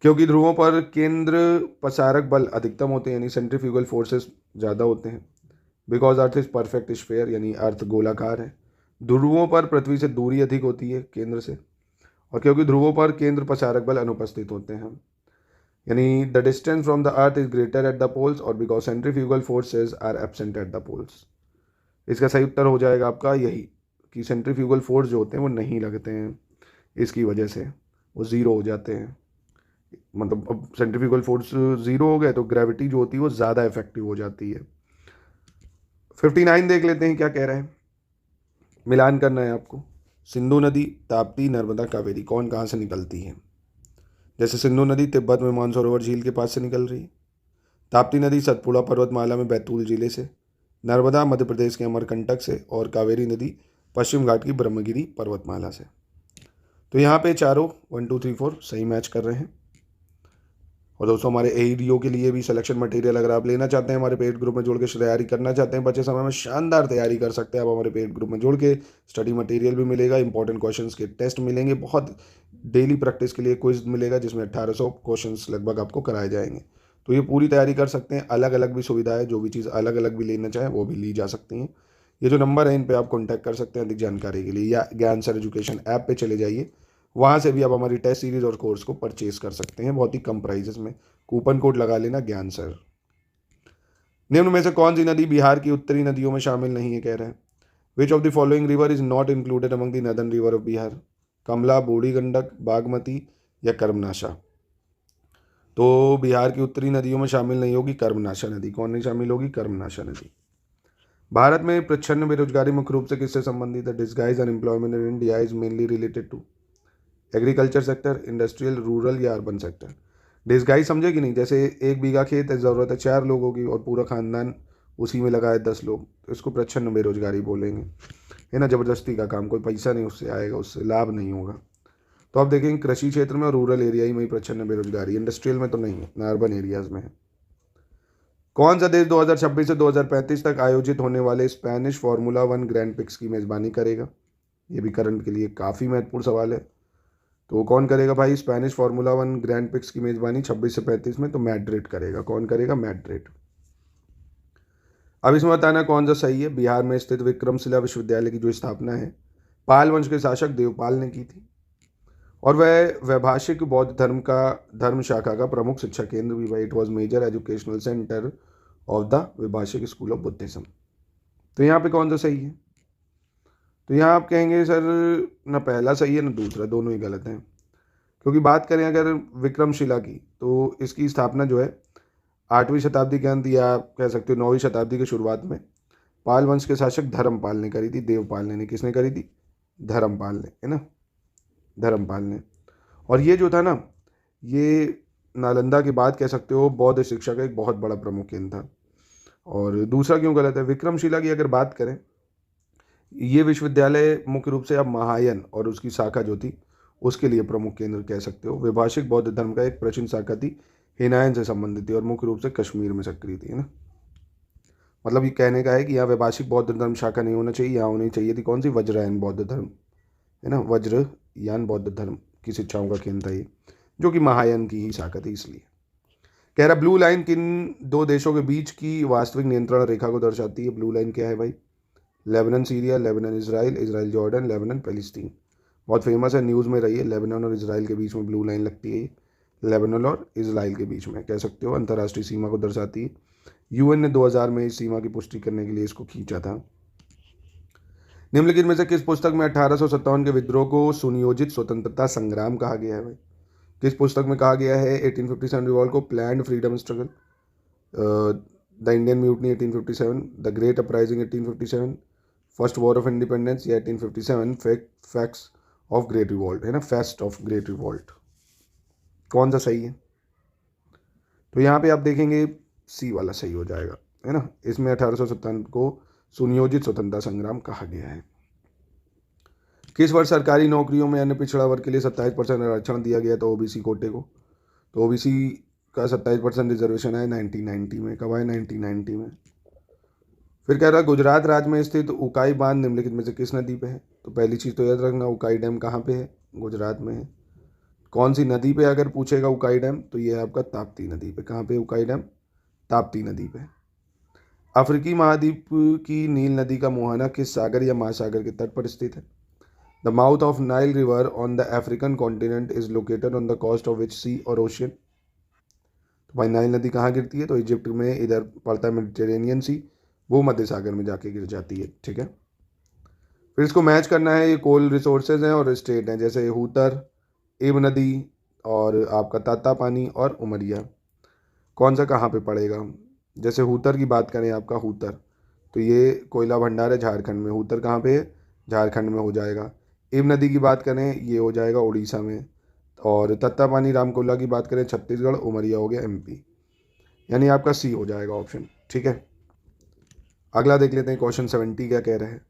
क्योंकि ध्रुवों पर केंद्र पसारक बल अधिकतम होते हैं, यानी सेंट्रीफ्यूगल फोर्सेस ज़्यादा होते हैं। Because earth is perfect sphere, यानी अर्थ गोलाकार है। ध्रुवों पर पृथ्वी से दूरी अधिक होती है केंद्र से, और क्योंकि ध्रुवों पर केंद्र पसारक बल अनुपस्थित होते हैं, यानी the distance from the earth is greater at the poles और because centrifugal forces are absent at the poles. इसका सही उत्तर हो जाएगा आपका यही कि सेंट्रीफ्यूगल फोर्स जो होते हैं वो नहीं लगते हैं, इसकी वजह से वो ज़ीरो हो जाते हैं। मतलब अब सेंट्रीफ्यूगल फोर्स ज़ीरो हो गए तो ग्रेविटी जो होती है वो ज़्यादा इफेक्टिव हो जाती है। 59 देख लेते हैं क्या कह रहा है। मिलान करना है आपको। सिंधु नदी, ताप्ती, नर्मदा, कावेरी कौन कहाँ से निकलती है? जैसे सिंधु नदी तिब्बत में मानसरोवर झील के पास से निकल रही है। ताप्ती नदी सतपुड़ा पर्वतमाला में बैतूल जिले से। नर्मदा मध्य प्रदेश के अमरकंटक से। और कावेरी नदी पश्चिम घाट की ब्रह्मगिरी पर्वतमाला से। तो यहाँ पे चारों 1 2 3 4 सही मैच कर रहे हैं। और दोस्तों हमारे AEDO के लिए भी सिलेक्शन मटेरियल अगर आप लेना चाहते हैं, हमारे पेड ग्रुप में जुड़ के तैयारी करना चाहते हैं, बचे समय में शानदार तैयारी कर सकते हैं आप हमारे पेड ग्रुप में जुड़ के। स्टडी मटेरियल भी मिलेगा, इंपॉर्टेंट क्वेश्चंस के टेस्ट मिलेंगे, बहुत डेली प्रैक्टिस के लिए क्विज मिलेगा जिसमें 1800 क्वेश्चंस लगभग आपको कराए जाएंगे। तो ये पूरी तैयारी कर सकते हैं। अलग अलग भी सुविधा है, जो भी चीज़ अलग अलग भी लेना चाहें वो भी ली जा सकती हैं। ये जो नंबर है इन पर आप कॉन्टैक्ट कर सकते हैं अधिक जानकारी के लिए, या ज्ञान सर एजुकेशन ऐप पे चले जाइए, वहाँ से भी आप हमारी टेस्ट सीरीज और कोर्स को परचेज कर सकते हैं बहुत ही कम प्राइजेस में। कूपन कोड लगा लेना ज्ञान सर। निम्न में से कौन सी नदी बिहार की उत्तरी नदियों में शामिल नहीं है? कह रहे हैं which of the following river is not included among the northern river of Bihar? Kamla, Budhi Gandak, Bagmati या कर्मनाशा? तो बिहार की उत्तरी नदियों में शामिल नहीं होगी कर्मनाशा नदी। कौन नहीं शामिल होगी? कर्मनाशा नदी। भारत में प्रच्छन्न बेरोजगारी मुख्य रूप से किससे संबंधित है? Disguise unemployment in India is mainly related to agriculture sector, industrial, rural या अर्बन सेक्टर। डिसगाइज समझे कि नहीं? जैसे 1 बीघा खेत है, ज़रूरत है 4 लोगों की और पूरा खानदान उसी में लगा है 10 लोग, तो इसको प्रच्छन्न बेरोजगारी बोलेंगे, है ना। ज़बरदस्ती का काम, कोई पैसा नहीं उससे आएगा, उससे लाभ नहीं होगा। तो आप देखेंगे कृषि क्षेत्र में और रूरल एरिया ही में ही प्रच्छन्न बेरोजगारी, इंडस्ट्रियल में तो नहीं है, ना अर्बन एरियाज में है। कौन सा देश 2026 से 2035 तक आयोजित होने वाले स्पेनिश फार्मूला 1 ग्रैंड प्रिक्स की मेज़बानी करेगा? ये भी करंट के लिए काफ़ी महत्वपूर्ण सवाल है। तो कौन करेगा भाई स्पेनिश फार्मूला 1 ग्रैंड प्रिक्स की मेज़बानी 26 से 35 में? तो मैड्रिड करेगा। कौन करेगा? मैड्रिड। अब इसमें बताना कौन सा सही है। बिहार में स्थित विक्रमशिला विश्वविद्यालय की जो स्थापना है पाल वंश के शासक देवपाल ने की थी, और वह वैभाषिक बौद्ध धर्म शाखा का प्रमुख शिक्षा केंद्र भी भाई। It was major educational centre of the Vaibhashika school of Buddhism. तो यहाँ पे कौन सा सही है? तो यहाँ आप कहेंगे सर ना पहला सही है ना दूसरा, दोनों ही गलत हैं। क्योंकि बात करें अगर विक्रमशिला की, तो इसकी स्थापना जो है 8वीं शताब्दी के अंत या कह सकते हो 9वीं शताब्दी की शुरुआत में पाल वंश के शासक धर्मपाल ने करी थी। देवपाल ने नहीं, किसने करी थी? धर्मपाल ने, है ना, धर्मपाल ने। और ये जो था ना, ये नालंदा के बाद कह सकते हो बौद्ध शिक्षा का एक बहुत बड़ा प्रमुख केंद्र था। और दूसरा क्यों गलत है? विक्रमशिला की अगर बात करें, ये विश्वविद्यालय मुख्य रूप से अब महायान और उसकी शाखा जो थी उसके लिए प्रमुख केंद्र कह सकते हो। वैभाषिक बौद्ध धर्म का एक प्राचीन शाखा थी, हिनायन से संबंधित थी और मुख्य रूप से कश्मीर में सक्रिय थी, है ना। मतलब ये कहने का है कि यहाँ वैभाषिक बौद्ध धर्म शाखा नहीं होना चाहिए, यहाँ होनी चाहिए थी कौन सी? वज्रयान बौद्ध धर्म, है ना, वज्रयान बौद्ध धर्म की शिक्षाओं का केंद्र था ये, जो कि महायान की ही शाखा थी। इसलिए कह रहा ब्लू लाइन किन 2 देशों के बीच की वास्तविक नियंत्रण रेखा को दर्शाती है? ब्लू लाइन क्या है भाई? Lebanon Syria, Lebanon Israel, Israel Jordan, Lebanon Palestine. बहुत फेमस है, न्यूज़ में रही है। लेबनान और इसराइल के बीच में ब्लू लाइन लगती है, लेबनान और इसराइल के बीच में कह सकते हो अंतर्राष्ट्रीय सीमा को दर्शाती है। यूएन ने 2000 में इस सीमा की पुष्टि करने के लिए इसको खींचा था। निम्नलिखित में से किस पुस्तक में 1857 के विद्रोह को सुनियोजित स्वतंत्रता संग्राम कहा गया है भाई? किस पुस्तक में कहा गया है 1857 रिवॉल्ट को planned freedom struggle, the Indian mutiny 1857, the great uprising 1857, first war of independence या 1857 फैक्ट्स ऑफ ग्रेट रिवॉल्ट, है ना, फेस्ट ऑफ ग्रेट रिवॉल्ट। कौन सा सही है? तो यहाँ पे आप देखेंगे सी वाला सही हो जाएगा, है ना। इसमें 1857 को सुनियोजित स्वतंत्रता संग्राम कहा गया है। किस वर्ष सरकारी नौकरियों में अन्य पिछड़ा वर्ग के लिए 27% आरक्षण दिया गया था ओबीसी कोटे को? तो ओबीसी का 27% रिजर्वेशन है 1990 में। कब आया? 1990 में। फिर कह रहा है गुजरात राज्य में स्थित उकाई बांध निम्नलिखित में से किस नदी पे है? तो पहली चीज़ तो याद रखना, उकाई डैम कहाँ पे है? गुजरात में है। कौन सी नदी पे अगर पूछेगा उकाई डैम, तो ये है आपका ताप्ती नदी पे। कहाँ पे उकाई डैम? ताप्ती नदी पे। अफ्रीकी महाद्वीप की नील नदी का मुहाना किस सागर या महासागर के तट पर स्थित है? The mouth of Nile river on the African continent is located on the coast of which sea और ओशियन? तो भाई नाइल नदी कहाँ गिरती है? तो इजिप्ट में इधर पड़ता है मेडिटेरेनियन सी, वो मध्य सागर में जाके गिर जाती है, ठीक है। फिर इसको मैच करना है, ये कोल रिसोर्सेज हैं और स्टेट हैं, जैसे हूतर, इब नदी और आपका ताता पानी और उमरिया। कौन सा कहाँ पे पड़ेगा? जैसे हूतर की बात करें, आपका हूतर, तो ये कोयला भंडार है झारखंड में। हूतर कहाँ पे है? झारखंड में हो जाएगा। इब नदी की बात करें, ये हो जाएगा उड़ीसा में। और तत्ता पानी रामकोला की बात करें छत्तीसगढ़, उमरिया हो गया एमपी। यानी आपका सी हो जाएगा ऑप्शन, ठीक है। अगला देख लेते हैं क्वेश्चन 70 क्या कह रहे हैं।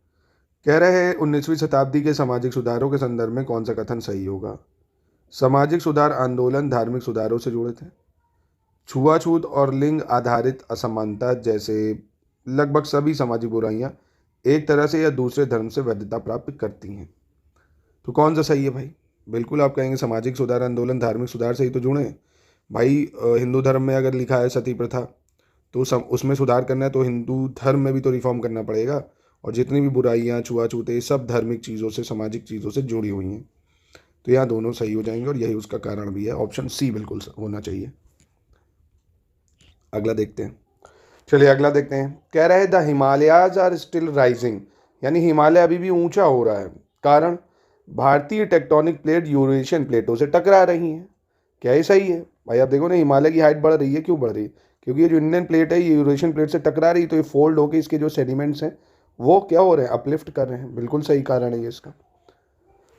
कह रहे हैं 19वीं शताब्दी के सामाजिक सुधारों के संदर्भ में कौन सा कथन सही होगा? सामाजिक सुधार आंदोलन धार्मिक सुधारों से जुड़े थे। छुआछूत और लिंग आधारित असमानता जैसे लगभग सभी सामाजिक बुराइयां एक तरह से या दूसरे धर्म से वैधता प्राप्त करती हैं। तो कौन सा सही है भाई? बिल्कुल आप कहेंगे सामाजिक सुधार आंदोलन धार्मिक सुधार से ही तो जुड़े हैं भाई। हिंदू धर्म में अगर लिखा है सती प्रथा, तो उसमें सुधार करना है तो हिंदू धर्म में भी तो रिफॉर्म करना पड़ेगा। और जितनी भी बुराइयाँ छुआछूत ये सब धार्मिक चीज़ों से सामाजिक चीज़ों से जुड़ी हुई हैं। तो यहाँ दोनों सही हो जाएंगे और यही उसका कारण भी है। ऑप्शन सी बिल्कुल होना चाहिए। अगला देखते हैं, चलिए अगला देखते हैं। कह रहे हैं the Himalayas are still rising, यानी हिमालय अभी भी ऊंचा हो रहा है। कारण भारतीय टेक्टोनिक प्लेट यूरेशियन प्लेटों से टकरा रही हैं। क्या ये सही है भाई? आप देखो ना, हिमालय की हाइट बढ़ रही है, क्यों बढ़ रही है? क्योंकि ये जो इंडियन प्लेट है ये यूरेशियन प्लेट से टकरा रही, तो ये फोल्ड होकर इसके जो सेडिमेंट्स हैं वो क्या हो रहे हैं, अपलिफ्ट कर रहे हैं। बिल्कुल सही कारण है ये इसका।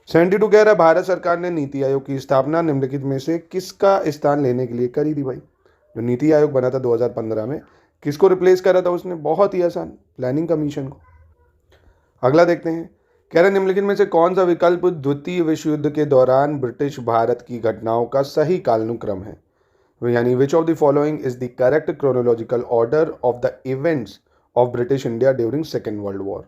72 कह रहा है भारत सरकार ने नीति आयोग की स्थापना निम्नलिखित में से किसका स्थान लेने के लिए करी थी भाई। जो नीति आयोग बना था 2015 में, किसको रिप्लेस करा था उसने, बहुत ही आसान, प्लानिंग कमीशन को। अगला देखते हैं, कह रहे निम्नलिखित में से कौन सा विकल्प द्वितीय विश्व युद्ध के दौरान ब्रिटिश भारत की घटनाओं का सही कालानुक्रम है, यानी which of the following is the correct chronological order of the events of British India during second world war.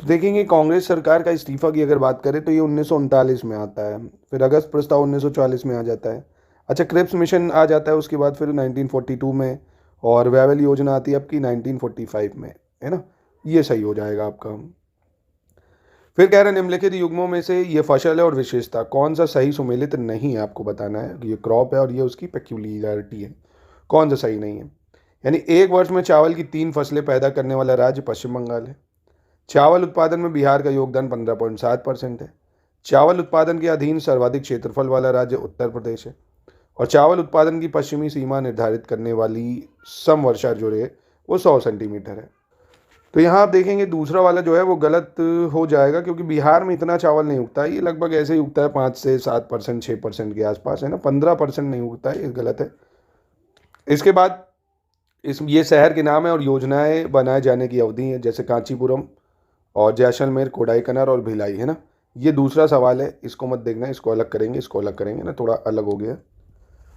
तो देखेंगे कांग्रेस सरकार का इस्तीफा की अगर बात करें तो ये 1939 में आता है, फिर अगस्त प्रस्ताव 1940 में आ जाता है, अच्छा क्रिप्स मिशन आ जाता है उसके बाद फिर 1942 में, और वैवल योजना आती है आपकी 1945 में, है ना, ये सही हो जाएगा आपका। फिर कह रहे हैं निम्नलिखित युग्मों में से ये फसल है और विशेषता कौन सा सही सुमेलित नहीं है, आपको बताना है। ये क्रॉप है और ये उसकी पेक्यूलियरिटी है, कौन सा सही नहीं है। यानी एक वर्ष में चावल की 3 फसलें पैदा करने वाला राज्य पश्चिम बंगाल है। चावल उत्पादन में बिहार का योगदान 15.7% है। चावल उत्पादन के अधीन सर्वाधिक क्षेत्रफल वाला राज्य उत्तर प्रदेश है। और चावल उत्पादन की पश्चिमी सीमा निर्धारित करने वाली समवर्षा जो है वो 100 सेंटीमीटर है। तो यहाँ आप देखेंगे दूसरा वाला जो है वो गलत हो जाएगा, क्योंकि बिहार में इतना चावल नहीं उगता है, ये लगभग ऐसे ही उगता है 5 से 7%, 6% के आसपास, है ना, 15% नहीं उगता है, ये गलत है। इसके बाद ये शहर के नाम है और योजनाएं बनाए जाने की अवधि है, जैसे कांचीपुरम और जैसलमेर, कोडाईकनाल और भिलाई, है ना। ये दूसरा सवाल है, इसको मत देखना, इसको अलग करेंगे, इसको अलग करेंगे ना, थोड़ा अलग हो गया।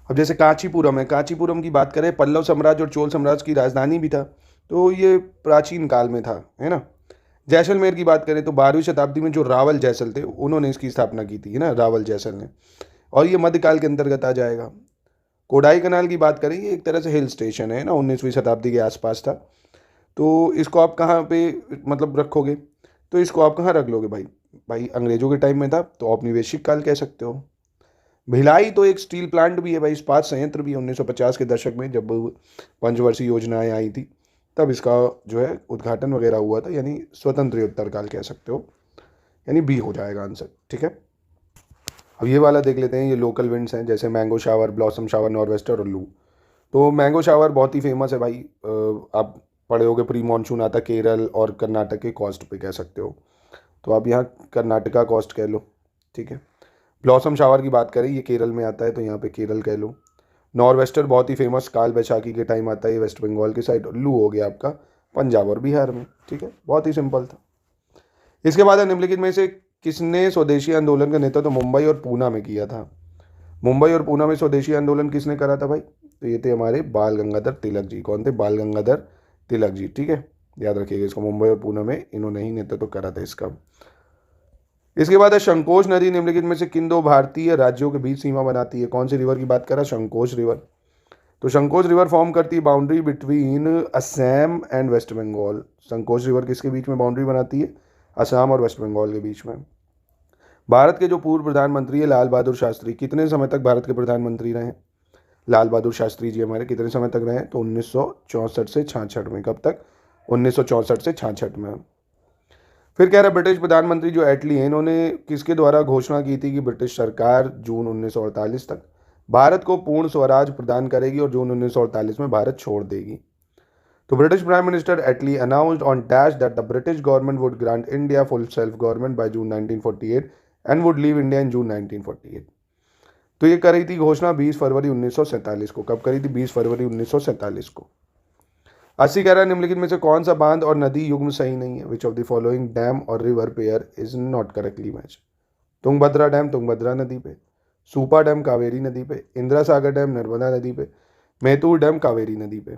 अब जैसे कांचीपुरम है, कांचीपुरम की बात करें, पल्लव साम्राज्य और चोल साम्राज्य की राजधानी भी था, तो ये प्राचीन काल में था, है ना। जैसलमेर की बात करें तो 12वीं शताब्दी में जो रावल जैसल थे उन्होंने इसकी स्थापना की थी, है ना, रावल जैसल ने, और ये मध्यकाल के अंतर्गत आ जाएगा। कोडाईकनाल की बात करें, ये एक तरह से हिल स्टेशन है ना, 19वीं शताब्दी के आसपास था, तो इसको आप कहाँ पे मतलब रखोगे, तो इसको आप कहाँ रख लोगे भाई, भाई अंग्रेजों के टाइम में था तो औपनिवेशिक काल कह सकते हो। भिलाई तो एक स्टील प्लांट भी है भाई, इस्पात संयंत्र भी है, 1950 के दशक में जब पंचवर्षीय योजनाएं आई थी तब इसका जो है उद्घाटन वगैरह हुआ था, यानी स्वतंत्र उत्तर काल कह सकते हो, यानी बी हो जाएगा आंसर, ठीक है। अब ये वाला देख लेते हैं, ये लोकल विंड्स हैं, जैसे mango shower, blossom shower, nor'wester और लू। तो मैंगो शावर बहुत ही फेमस है भाई, आप पढ़े होगे, प्री मानसून आता केरल और कर्नाटक के कोस्ट पे कह सकते हो, तो आप यहाँ कर्नाटका कोस्ट कह लो, ठीक है। ब्लॉसम शावर की बात करें, ये केरल में आता है तो यहाँ पे केरल कह लो। नॉर्वेस्टर बहुत ही फेमस, काल बैसाखी के टाइम आता है, ये वेस्ट बंगाल की साइड। लू हो गया आपका पंजाब और बिहार में, ठीक है, बहुत ही सिंपल था। इसके बाद निम्नलिखित में से किसने स्वदेशी आंदोलन का नेतृत्व मुंबई और पूना में किया था। मुंबई और पूना में स्वदेशी आंदोलन किसने करा था भाई, तो ये थे हमारे बाल गंगाधर तिलक जी। कौन थे, बाल गंगाधर तिलक जी, ठीक है, याद रखिएगा इसको, मुंबई और पूना में इन्होंने ही नेतृत्व करा था इसका। इसके बाद है संकोच नदी निम्नलिखित में से किन 2 भारतीय राज्यों के बीच सीमा बनाती है। कौन सी रिवर की बात करा, संकोच रिवर। तो संकोच रिवर फॉर्म करती है boundary between Assam and west Bengal. Sankosh river किसके बीच में बाउंड्री बनाती है, असम और वेस्ट बंगाल के बीच में। भारत के जो पूर्व प्रधानमंत्री है लाल बहादुर शास्त्री, कितने समय तक भारत के प्रधानमंत्री रहे, लाल बहादुर शास्त्री जी हमारे कितने समय तक रहे, तो 1964 से 66 में। कब तक, 1964 से 66 में। फिर कह रहा है ब्रिटिश प्रधानमंत्री जो एटली हैं, इन्होंने किसके द्वारा घोषणा की थी कि ब्रिटिश सरकार जून 1948 तक भारत को पूर्ण स्वराज प्रदान करेगी और जून 1948 में भारत छोड़ देगी। तो British prime minister Attlee announced on dash that the British government would grant India full self government by June 1948 and would leave India in June 1948। तो ये करी थी घोषणा 20 फरवरी 1947 को। कब करी थी, 20 फरवरी 1947 को। 80 कह रहा है निम्नलिखित में से कौन सा बांध और नदी युग्म सही नहीं है, which of the following dam और river pair is not correctly match. Tungabhadra dam Tungabhadra नदी पे, सूपा डैम कावेरी नदी पे, इंदिरा सागर डैम नर्मदा नदी पे, मैतूर डैम कावेरी नदी पे।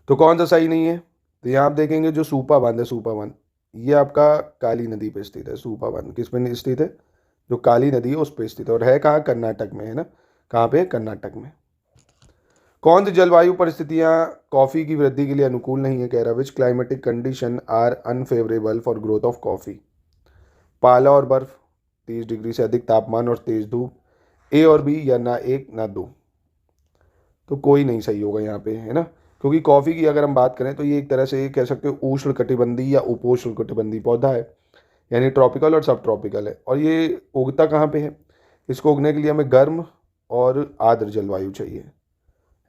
तो कौन सा सही नहीं है, तो यहाँ आप देखेंगे जो सूपा बांध है, सूपा बांध ये आपका काली नदी पे स्थित है। सूपा बांध किस पे स्थित है, जो काली नदी है उस पे स्थित है, और है कहाँ, कर्नाटक में, है ना, कहाँ पे, कर्नाटक में। कौन सी जलवायु परिस्थितियाँ कॉफ़ी की वृद्धि के लिए अनुकूल नहीं है, कह रहा which climatic condition are unfavourable for growth of coffee. पाला और बर्फ, 30 डिग्री से अधिक तापमान और तेज धूप, ए और बी, या ना एक ना दो। तो कोई नहीं सही होगा यहाँ पे, है ना, क्योंकि कॉफ़ी की अगर हम बात करें तो ये एक तरह से कह सकते हो उष्ण कटिबंधीय या उपोष्ण कटिबंधीय पौधा है, यानी ट्रॉपिकल और सब ट्रॉपिकल है। और ये उगता कहाँ पे है, इसको उगने के लिए हमें गर्म और आर्द्र जलवायु चाहिए।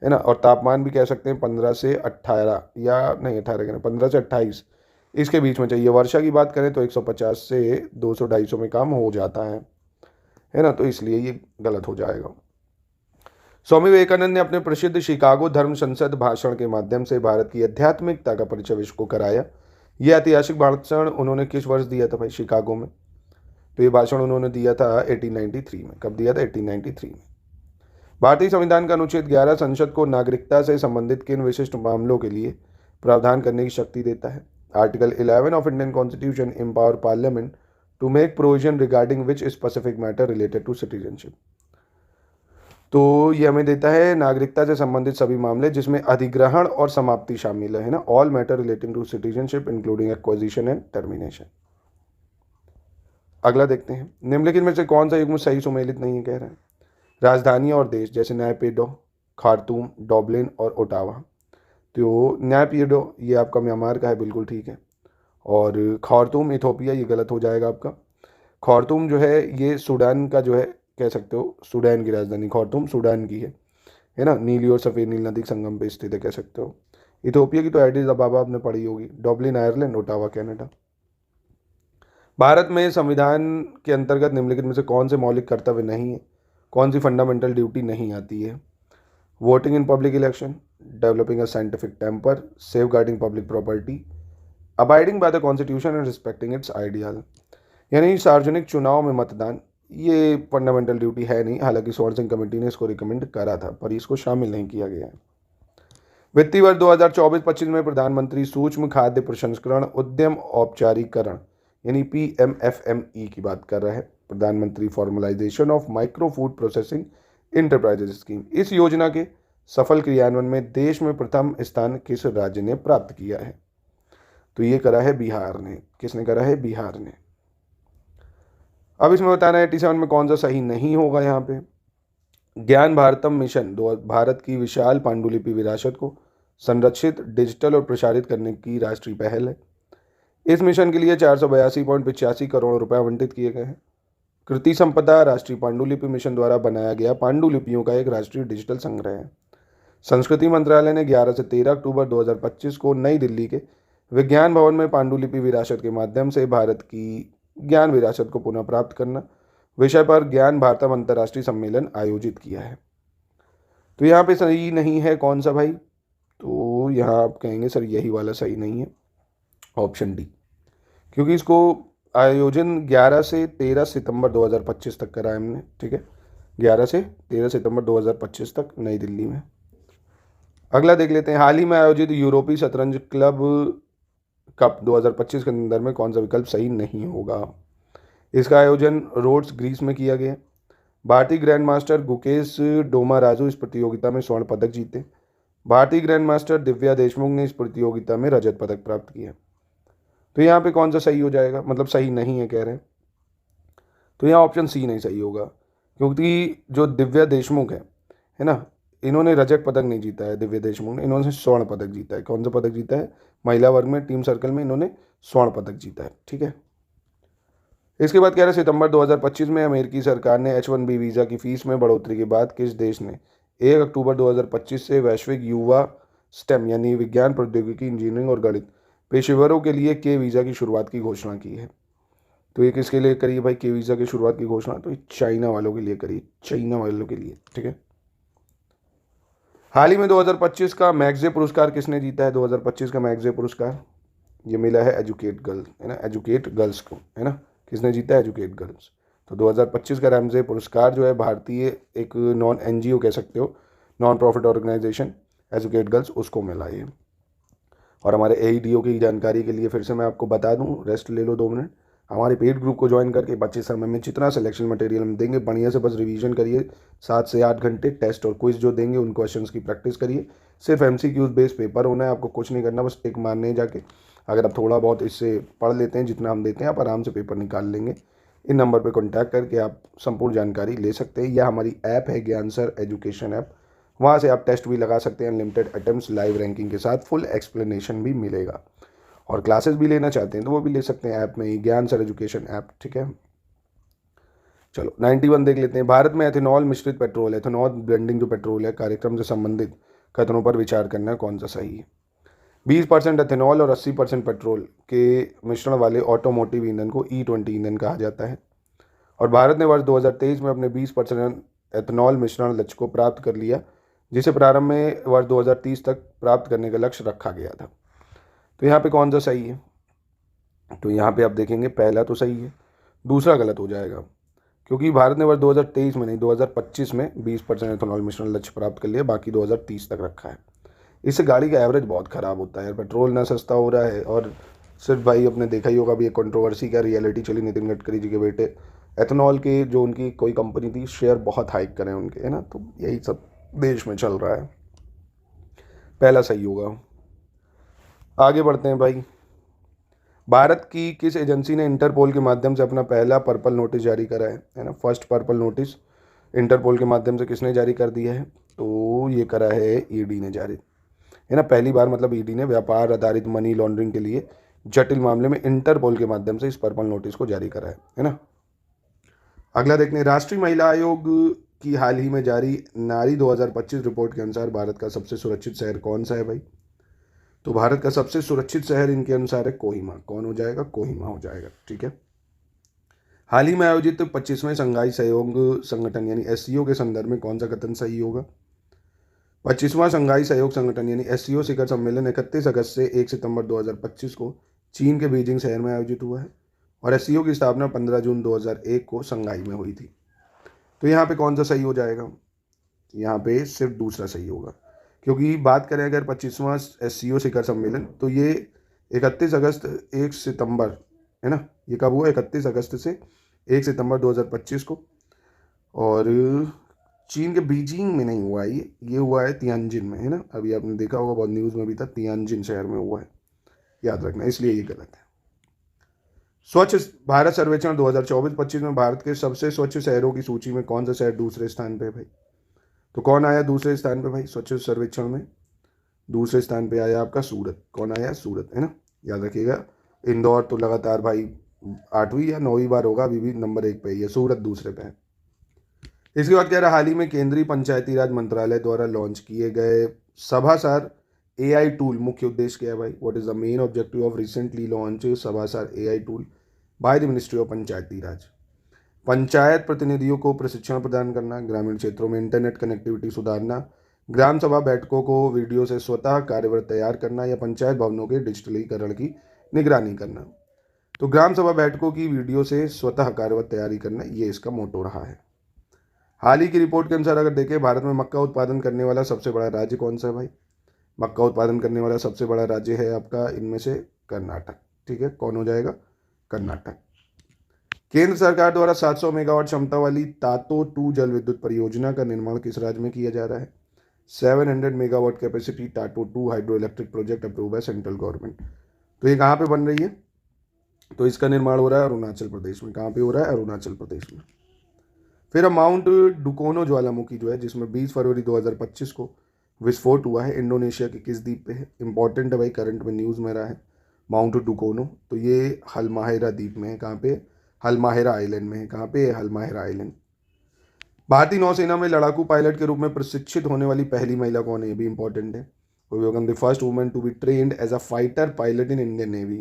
है ना। और तापमान भी कह सकते हैं 15 से 18, या नहीं 18 कहना, 15 से 28 इसके बीच में चाहिए। वर्षा की बात करें तो 150 से 200-250 में काम हो जाता है ना, तो इसलिए ये गलत हो जाएगा। स्वामी विवेकानंद ने अपने प्रसिद्ध शिकागो धर्म संसद भाषण के माध्यम से भारत की आध्यात्मिकता का परिचय विश्व को कराया। यह ऐतिहासिक भाषण उन्होंने किस वर्ष दिया था भाई, शिकागो में? तो ये भाषण उन्होंने दिया था 1893 में। कब दिया था? 1893 में। भारतीय संविधान का अनुच्छेद 11 संसद को नागरिकता से संबंधित किन विशिष्ट मामलों के लिए प्रावधान करने की शक्ति देता है? Article 11 of Indian constitution empower parliament to make provision regarding which specific matter related to citizenship. तो ये हमें देता है नागरिकता से संबंधित सभी मामले जिसमें अधिग्रहण और समाप्ति शामिल है ना, all matter relating to citizenship including acquisition and termination. अगला देखते हैं, निम्नलिखित में से कौन सा युग्म सही सुमेलित नहीं है, कह रहे हैं। राजधानियाँ और देश जैसे न्यायपीडो, खार्तूम, डब्लिन और ओटावा। तो न्यायपीडो ये आपका म्यांमार का है, बिल्कुल ठीक है। और खार्तूम इथोपिया, ये गलत हो जाएगा आपका। खार्तूम जो है ये सूडान का जो है, कह सकते हो सूडान की राजधानी खार्तूम सूडान की है ना, नीली और सफ़ेद नील नदी संगम पे स्थित है, कह सकते हो। इथोपिया की तो एडिस अबाबा आपने पढ़ी होगी। Dublin Ireland, Ottawa Canada. Bharat में संविधान के अंतर्गत निम्नलिखित में से कौन से मौलिक कर्तव्य नहीं है, कौन सी फंडामेंटल ड्यूटी नहीं आती है? Voting in public election, developing a scientific temper, safeguarding public property, abiding by the constitution and respecting its ideal. यानी सार्वजनिक चुनाव में मतदान, ये फंडामेंटल ड्यूटी है नहीं, हालांकि स्वर्ण सिंह कमेटी ने इसको रिकमेंड करा था पर इसको शामिल नहीं किया गया है। वित्तीय वर्ष 2024-25 में प्रधानमंत्री सूक्ष्म खाद्य प्रसंस्करण उद्यम औपचारिकरण यानी PMFME की बात कर रहा है, प्रधानमंत्री formalisation of micro food processing enterprises scheme. इस योजना के सफल क्रियान्वयन में देश में प्रथम स्थान किस राज्य ने प्राप्त किया है? तो ये करा है बिहार ने। किसने करा है? बिहार ने। अब इसमें बताना है 87 में कौन सा सही नहीं होगा। यहाँ पे ज्ञान भारतम मिशन भारत की विशाल पांडुलिपि विरासत को संरक्षित, डिजिटल और प्रसारित करने की राष्ट्रीय पहल है। इस मिशन के लिए 482.85 करोड़ रुपए आवंटित किए गए हैं। कृति संपदा राष्ट्रीय पांडुलिपि मिशन द्वारा बनाया गया पांडुलिपियों का एक राष्ट्रीय डिजिटल संग्रह है। संस्कृति मंत्रालय ने 11 से 13 अक्टूबर 2025 को नई दिल्ली के विज्ञान भवन में पांडुलिपि विरासत के माध्यम से भारत की ज्ञान विरासत को पुनः प्राप्त करना विषय पर ज्ञान भारतम अंतर्राष्ट्रीय सम्मेलन आयोजित किया है। तो यहाँ पे सही नहीं है कौन सा भाई? तो यहाँ आप कहेंगे सर यही वाला सही नहीं है, ऑप्शन डी, क्योंकि इसको आयोजन 11 से 13 सितंबर 2025 तक करा है हमने, ठीक है, 11 से 13 सितंबर 2025 तक नई दिल्ली में। अगला देख लेते हैं, हाल ही में आयोजित यूरोपीय शतरंज क्लब कप 2025 के संदर्भ में कौन सा विकल्प सही नहीं होगा? इसका आयोजन रोड्स ग्रीस में किया गया। भारतीय ग्रैंड मास्टर गुकेश डोमाराजू इस प्रतियोगिता में स्वर्ण पदक जीते। भारतीय ग्रैंड मास्टर दिव्या देशमुख ने इस प्रतियोगिता में रजत पदक प्राप्त किया। तो यहाँ पे कौन सा सही हो जाएगा, मतलब सही नहीं है कह रहे हैं। तो यहाँ ऑप्शन सी नहीं सही होगा, क्योंकि जो दिव्या देशमुख है ना, इन्होंने रजत पदक नहीं जीता है। दिव्या देशमुख ने, इन्होंने स्वर्ण पदक जीता है। कौन सा पदक जीता है? महिला वर्ग में टीम सर्कल में इन्होंने स्वर्ण पदक जीता है, ठीक है। इसके बाद 11 सितंबर 2025 में अमेरिकी सरकार ने H1B वीज़ा की फीस में बढ़ोतरी के बाद किस देश ने 1 अक्टूबर 2025 से वैश्विक युवा स्टेम यानी विज्ञान, प्रौद्योगिकी, इंजीनियरिंग और गणित पेशेवरों के लिए के वीज़ा की शुरुआत की घोषणा की है? तो ये किसके लिए करी है भाई के वीज़ा की शुरुआत की घोषणा? तो ये चाइना वालों के लिए करी, चाइना वालों के लिए, ठीक है। हाल ही में 2025 का मैग्जे पुरस्कार किसने जीता है? 2025 का मैग्जे पुरस्कार ये मिला है एजुकेट गर्ल, है ना, एजुकेट गर्ल्स को, है ना। किसने जीता है? Educate girls. तो 2025 का मैग्जे पुरस्कार जो है भारतीय एक नॉन NGO कह सकते हो, non profit organisation educate girls, उसको मिला ये। और हमारे AEDO की जानकारी के लिए फिर से मैं आपको बता दूं, रेस्ट ले लो 2 मिनट। हमारे पेड ग्रुप को ज्वाइन करके बचे समय में जितना सिलेक्शन मटेरियल हम देंगे बढ़िया से बस रिवीजन करिए। 7 से 8 घंटे टेस्ट और क्विज जो देंगे उन क्वेश्चंस की प्रैक्टिस करिए। सिर्फ MCQs बेस्ड पेपर होना है, आपको कुछ नहीं करना, बस टिक मारने जाके। अगर आप थोड़ा बहुत इससे पढ़ लेते हैं, जितना हम देते हैं, आप आराम से पेपर निकाल लेंगे। इन नंबर पर कॉन्टैक्ट करके आप संपूर्ण जानकारी ले सकते हैं, या हमारी ऐप है ज्ञान सर एजुकेशन ऐप, वहाँ से आप टेस्ट भी लगा सकते हैं। अनलिमिटेड अटेम्प्ट्स लाइव रैंकिंग के साथ फुल एक्सप्लेनेशन भी मिलेगा। और क्लासेस भी लेना चाहते हैं तो वो भी ले सकते हैं ऐप में ही, ज्ञान सर एजुकेशन ऐप, ठीक है। चलो 91 देख लेते हैं। भारत में एथेनॉल मिश्रित पेट्रोल, एथेनॉल ब्लेंडिंग जो पेट्रोल है कार्यक्रम से संबंधित कथनों पर विचार करना है, कौन सा सही है। 20% एथेनॉल और 80% पेट्रोल के मिश्रण वाले ऑटोमोटिव ईंधन को E20 ईंधन कहा जाता है। और भारत ने वर्ष 2023 में अपने 20% एथेनॉल मिश्रण लक्ष्य को प्राप्त कर लिया, जिसे प्रारंभ में वर्ष 2030 तक प्राप्त करने का लक्ष्य रखा गया था। तो यहाँ पे कौन सा सही है, तो यहाँ पे आप देखेंगे पहला तो सही है, दूसरा गलत हो जाएगा, क्योंकि भारत ने वर्ष 2023 में नहीं 2025 में 20% एथेनॉल मिश्रण लक्ष्य प्राप्त कर लिया, बाकी 2030 तक रखा है। इससे गाड़ी का एवरेज बहुत ख़राब होता है, पेट्रोल ना सस्ता हो रहा है। और सिर्फ भाई अपने देखा ही होगा अभी एक कंट्रोवर्सी का रियलिटी चली, नितिन गडकरी जी के बेटे एथेनॉल के जो उनकी कोई कंपनी थी शेयर बहुत हाइक करें उनके, है ना। तो यही सब देश में चल रहा है, पहला सही होगा। आगे बढ़ते हैं भाई। भारत की किस एजेंसी ने इंटरपोल के माध्यम से अपना पहला पर्पल नोटिस जारी करा है ना। फर्स्ट पर्पल नोटिस इंटरपोल के माध्यम से किसने जारी कर दिया है, तो ये करा है ईडी ने जारी, है ना। पहली बार मतलब ईडी ने व्यापार आधारित मनी लॉन्ड्रिंग के लिए जटिल मामले में इंटरपोल के माध्यम से इस पर्पल नोटिस को जारी करा है ना। अगला देखते हैं। राष्ट्रीय महिला आयोग की हाल ही में जारी नारी 2025 रिपोर्ट के अनुसार भारत का सबसे सुरक्षित शहर कौन सा है भाई, तो भारत का सबसे सुरक्षित शहर इनके अनुसार है कोहिमा। कौन हो जाएगा, कोहिमा हो जाएगा, ठीक है। हाल ही में आयोजित 25वें शंघाई सहयोग संगठन यानी SCO के संदर्भ में कौन सा कथन सही होगा। 25वां शंघाई सहयोग संगठन यानी SCO शिखर सम्मेलन 31 अगस्त से 1 सितंबर 2025 को चीन के बीजिंग शहर में आयोजित हुआ है और SCO की स्थापना 15 जून 2001 को शंघाई में हुई थी। तो यहाँ पे कौन सा सही हो जाएगा, यहाँ पे सिर्फ दूसरा सही होगा, क्योंकि बात करें अगर 25वां SCO शिखर सम्मेलन तो ये 31 अगस्त 1 सितंबर, है ना, ये कब हुआ, 31 अगस्त से 1 सितंबर 2025 को। और चीन के बीजिंग में नहीं हुआ है, ये हुआ है तियानजिन में, है ना। अभी आपने देखा होगा बहुत न्यूज़ में भी था, तियानजिन शहर में हुआ है, याद रखना, इसलिए ये गलत है। स्वच्छ भारत सर्वेक्षण 2024-25 में भारत के सबसे स्वच्छ शहरों की सूची में कौन सा शहर दूसरे स्थान पे है भाई, तो कौन आया दूसरे स्थान पे भाई स्वच्छ सर्वेक्षण में, दूसरे स्थान पे आया आपका सूरत। कौन आया, सूरत, है ना, याद रखिएगा। इंदौर तो लगातार भाई 8वीं या 9वीं बार होगा, अभी भी नंबर 1 पे ही है, सूरत दूसरे पे है। इसके बाद कह रहा है हाल ही में केंद्रीय पंचायती राज मंत्रालय द्वारा लॉन्च किए गए सभासार AI टूल मुख्य उद्देश्य क्या है भाई, what is the main objective of recently launch Sabhasaar AI tool by the ministry of Panchayati Raj. Panchayat प्रतिनिधियों को प्रशिक्षण प्रदान करना, ग्रामीण क्षेत्रों में इंटरनेट कनेक्टिविटी सुधारना, ग्राम सभा बैठकों को वीडियो से स्वतः कार्यवृत्त तैयार करना या पंचायत भवनों के डिजिटलीकरण की निगरानी करना। तो ग्राम सभा बैठकों की वीडियो से स्वतः कार्यवृत्त तैयारी करना, ये इसका मोटो रहा है। हाल ही की रिपोर्ट के अनुसार अगर देखें भारत में मक्का उत्पादन करने वाला सबसे बड़ा राज्य कौन सा है भाई, मक्का उत्पादन करने वाला सबसे बड़ा राज्य है आपका इनमें से कर्नाटक, ठीक है। कौन हो जाएगा, कर्नाटक। केंद्र सरकार द्वारा 700 मेगावाट क्षमता वाली तातो 2 जल विद्युत परियोजना का निर्माण किस राज्य में किया जा रहा है। 700 megawatt capacity Tato 2 hydro electric project approve है सेंट्रल गवर्नमेंट। तो ये कहाँ पे बन रही है, तो इसका निर्माण हो रहा है अरुणाचल प्रदेश में। कहाँ पे हो रहा है, अरुणाचल प्रदेश में। फिर माउंट डुकोनो ज्वालामुखी जो है, जिसमें 20 फरवरी 2025 को विस्फोट हुआ है, इंडोनेशिया के किस द्वीप पे है। इंपॉर्टेंट है भाई, करंट में न्यूज़ में रहा है माउंट डुकोनो, तो ये हलमाहेरा द्वीप में है। कहाँ पे, हलमाहेरा आइलैंड में है। कहाँ पे, हलमाहेरा आइलैंड। भारतीय नौसेना में लड़ाकू पायलट के रूप में प्रशिक्षित होने वाली पहली महिला कौन है, ये भी इंपॉर्टेंट है। The first women to be trained as a fighter pilot in Indian navy.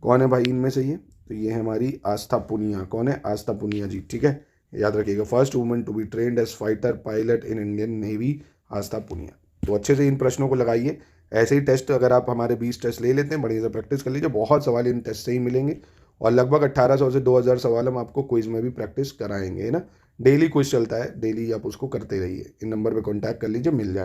कौन है भाई इनमें से ये, तो ये है हमारी आस्था पुनिया। कौन है, आस्था पुनिया जी, ठीक है, याद रखिएगा। First women to be trained as fighter pilot in Indian navy, Aastha Poonia. तो अच्छे से इन प्रश्नों को लगाइए। ऐसे ही टेस्ट अगर आप हमारे 20 टेस्ट ले लेते हैं, बढ़िया से प्रैक्टिस कर लीजिए, बहुत सवाल इन टेस्ट से ही मिलेंगे और लगभग 1800 से 2000 सवाल हम आपको क्विज में भी प्रैक्टिस कराएंगे, है ना। डेली क्विज चलता है, डेली आप उसको करते रहिए। इन नंबर पे कांटेक्ट कर लीजिए, मिल जाए।